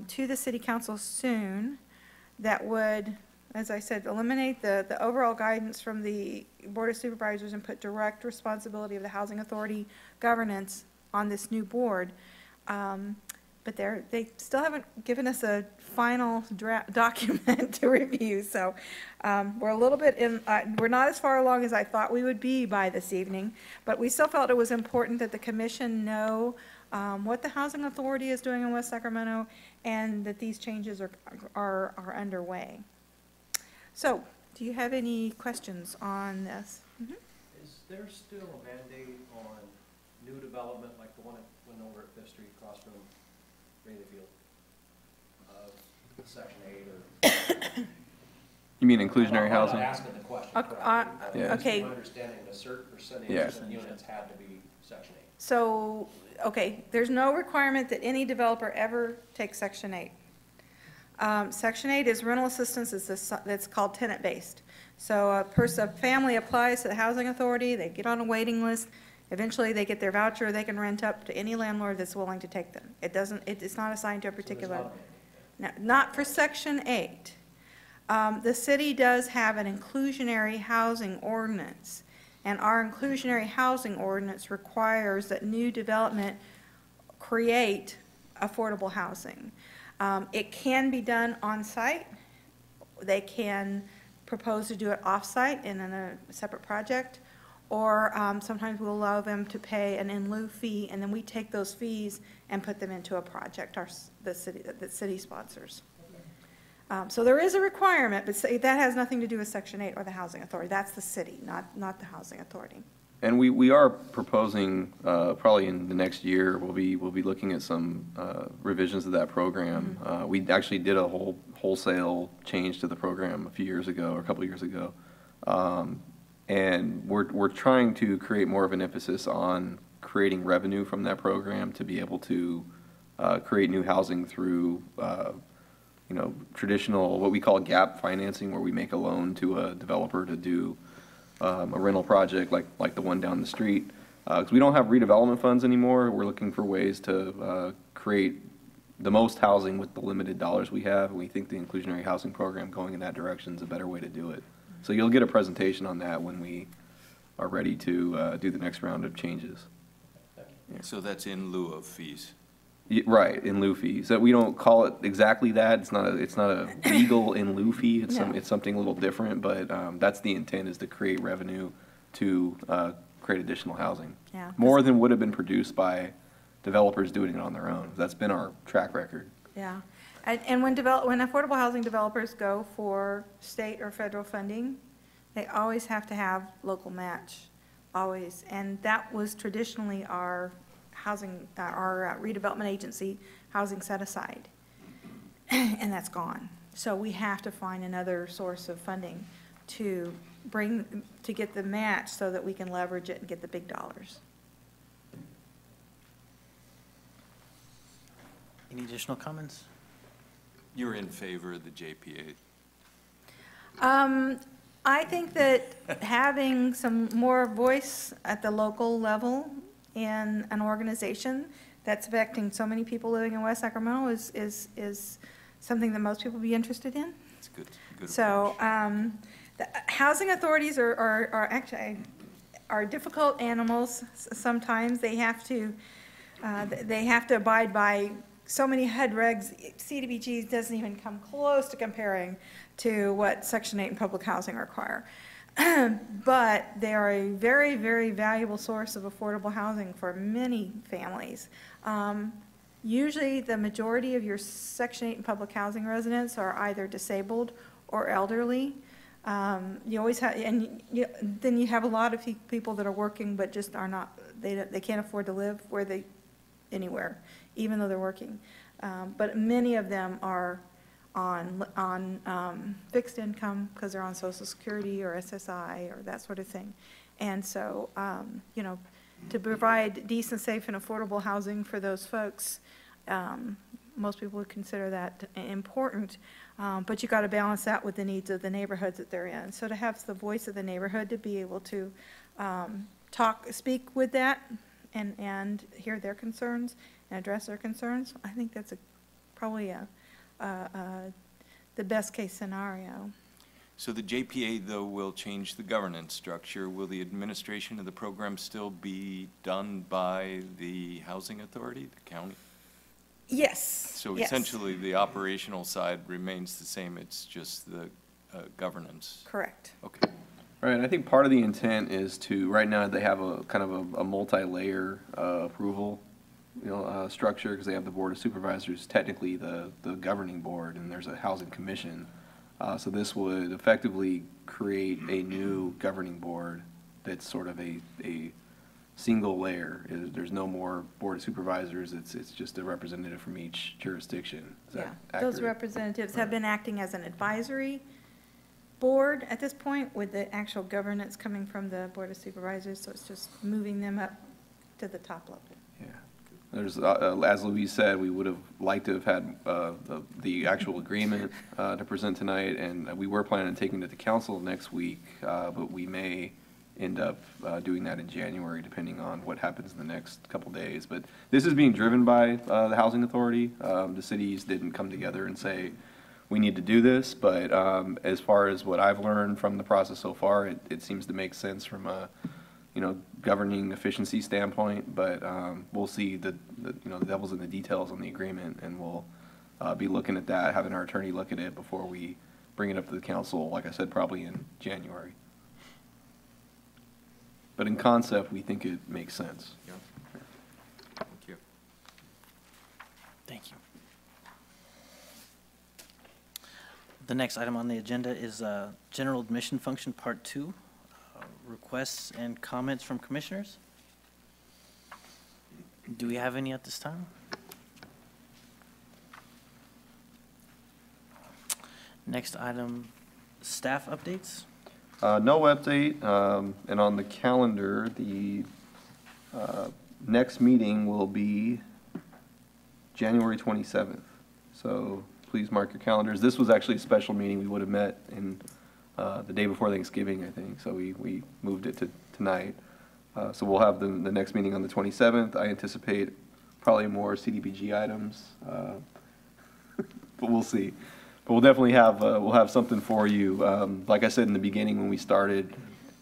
S5: to the City Council soon that would, as I said, eliminate the overall guidance from the Board of Supervisors and put direct responsibility of the Housing Authority governance on this new board. But they still haven't given us a final draft document to review, so we're a little bit we're not as far along as I thought we would be by this evening, but we still felt it was important that the Commission know what the Housing Authority is doing in West Sacramento and that these changes are underway. So, do you have any questions on this? Mm-hmm.
S6: Is there still a mandate on new development like the one over at Fifth Street across from Bailey Field of Section 8 or?
S4: You mean inclusionary
S6: I'm
S4: housing?
S6: not asking the question.
S5: Uh,
S6: correctly.
S4: Yeah.
S5: okay.
S6: My understanding, a certain percentage
S4: Yeah.
S6: of units had to be Section 8.
S5: So, okay, there's no requirement that any developer ever take Section 8. Section 8 is rental assistance, that's called tenant-based. So a family applies to the housing authority, they get on a waiting list, eventually they get their voucher, they can rent up to any landlord that's willing to take them. It's not assigned to a particular, no, not for Section 8. The city does have an inclusionary housing ordinance, and our inclusionary housing ordinance requires that new development create affordable housing. It can be done on-site. They can propose to do it off-site in a separate project, or sometimes we'll allow them to pay an in lieu fee, and then we take those fees and put them into a project the city sponsors. So there is a requirement, but that has nothing to do with Section 8 or the Housing Authority. That's the city, not the Housing Authority.
S4: And we are proposing, probably in the next year, we'll be looking at some revisions of that program. We actually did a wholesale change to the program a few years ago, or a couple of years ago. And we're trying to create more of an emphasis on creating revenue from that program to be able to create new housing through, traditional, what we call gap financing, where we make a loan to a developer to do a rental project like the one down the street. Because we don't have redevelopment funds anymore, we're looking for ways to create the most housing with the limited dollars we have, and we think the inclusionary housing program going in that direction is a better way to do it. So you'll get a presentation on that when we are ready to do the next round of changes.
S3: So that's in lieu of fees.
S4: Right, in lieu fees. So we don't call it exactly that. It's not a legal in lieu fee. It's
S5: No.
S4: it's something a little different, but that's the intent, is to create revenue to create additional housing.
S5: Yeah.
S4: More than would have been produced by developers doing it on their own. That's been our track record.
S5: Yeah, and when affordable housing developers go for state or federal funding, they always have to have local match, always. And that was traditionally our redevelopment agency housing set aside, and that's gone. So we have to find another source of funding to get the match so that we can leverage it and get the big dollars.
S1: Any additional comments?
S3: You're in favor of the JPA?
S5: I think that having some more voice at the local level in an organization that's affecting so many people living in West Sacramento is something that most people would be interested in.
S3: It's good.
S5: So, the housing authorities are difficult animals. Sometimes they have to abide by so many HUD regs. CDBG doesn't even come close to comparing to what Section 8 and public housing require. But they are a very, very valuable source of affordable housing for many families. Usually, the majority of your Section 8 and public housing residents are either disabled or elderly. You always have, then you have a lot of people that are working but just are not. They can't afford to live anywhere, even though they're working. But many of them are on fixed income because they're on Social Security or SSI or that sort of thing. And so, to provide decent, safe, and affordable housing for those folks, most people would consider that important. But you got to balance that with the needs of the neighborhoods that they're in. So to have the voice of the neighborhood to be able to speak with that and hear their concerns and address their concerns, I think that's probably the best case scenario.
S3: So the JPA, though, will change the governance structure. Will the administration of the program still be done by the housing authority, the county?
S5: Yes.
S3: So
S5: yes.
S3: essentially, the operational side remains the same, it's just the governance?
S5: Correct.
S3: Okay.
S4: Right, and I think part of the intent is to, right now, they have a kind of a multi-layer approval, structure, because they have the Board of Supervisors, technically the governing board, and there's a housing commission. So this would effectively create a new governing board that's sort of a single layer. There's no more Board of Supervisors, it's just a representative from each jurisdiction. Is that accurate?
S5: Those representatives have been acting as an advisory board at this point, with the actual governance coming from the Board of Supervisors, so it's just moving them up to the top level.
S4: Yeah. There's, as Louise said, we would have liked to have had the actual agreement to present tonight, and we were planning on taking it to council next week, but we may end up doing that in January, depending on what happens in the next couple days. But this is being driven by the Housing Authority. The cities didn't come together and say, we need to do this, but as far as what I've learned from the process so far, it seems to make sense from a, governing efficiency standpoint, but we'll see the devil's in the details on the agreement, and we'll be looking at that, having our attorney look at it before we bring it up to the council, like I said, probably in January. But in concept, we think it makes sense.
S3: Yeah. Thank you.
S1: Thank you. The next item on the agenda is General Admission Function Part 2, requests and comments from commissioners. Do we have any at this time? Next item, staff updates.
S4: No update, and on the calendar, the next meeting will be January 27th. So please mark your calendars. This was actually a special meeting. We would have met in the day before Thanksgiving, I think, so we moved it to tonight. So we'll have the next meeting on the 27th. I anticipate probably more CDBG items, but we'll see. But we'll definitely have, we'll have something for you. Like I said in the beginning when we started,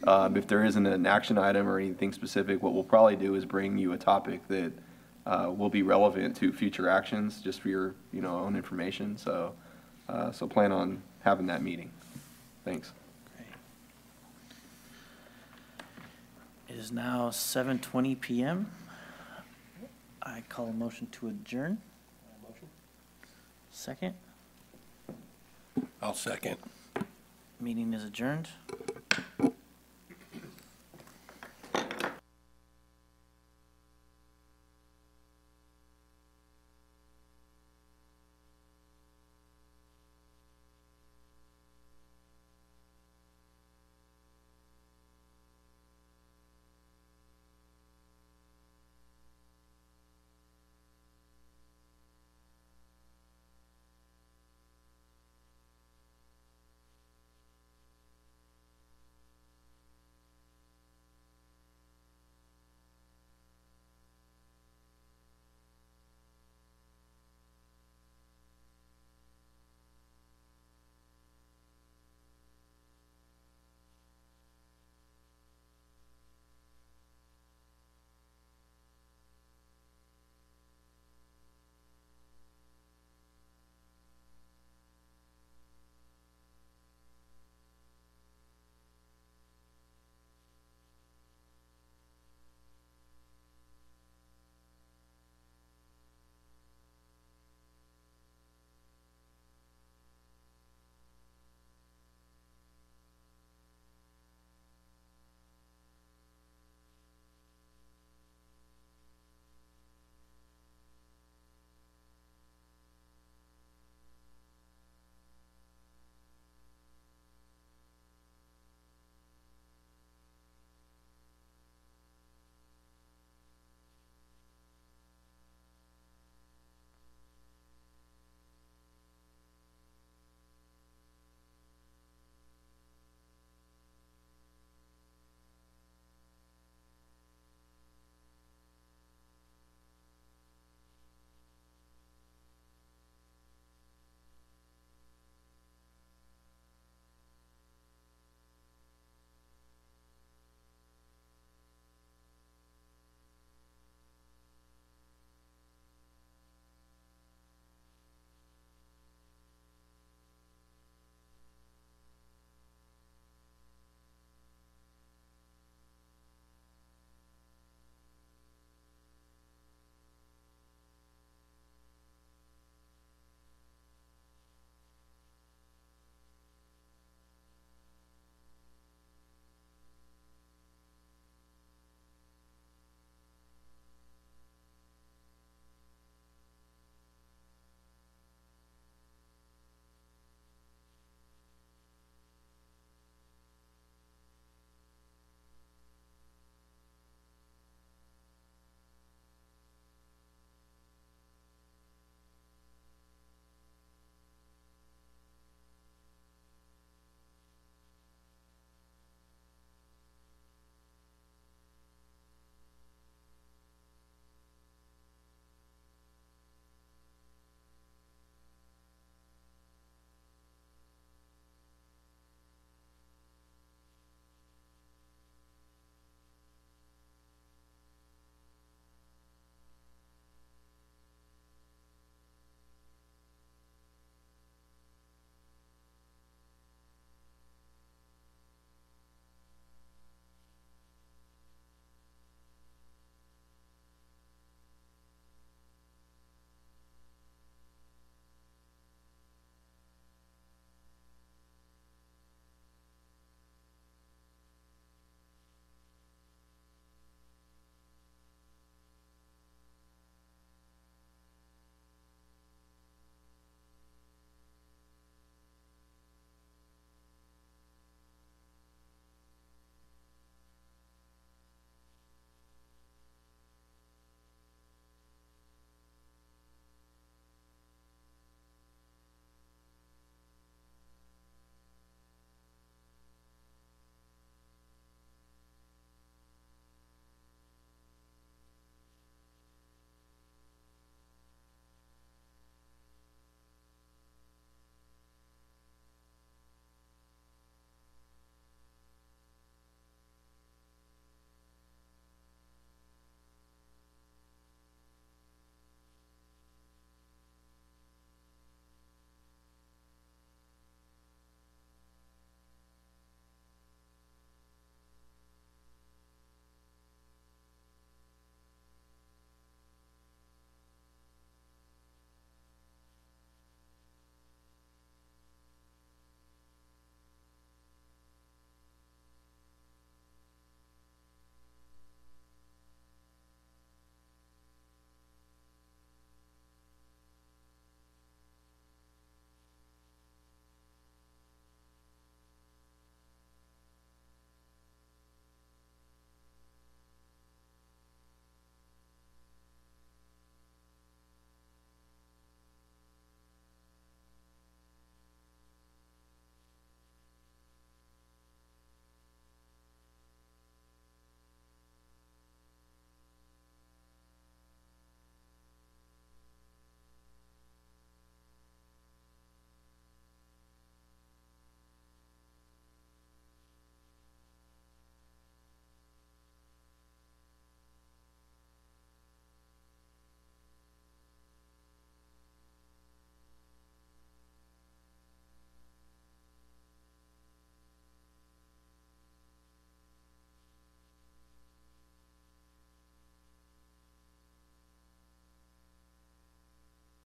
S4: if there isn't an action item or anything specific, what we'll probably do is bring you a topic that will be relevant to future actions, just for your, own information. So, so plan on having that meeting. Thanks.
S1: Great. It is now 7:20 p.m. I call a motion to adjourn.
S6: Motion?
S1: Second.
S2: I'll second.
S1: Meeting is adjourned.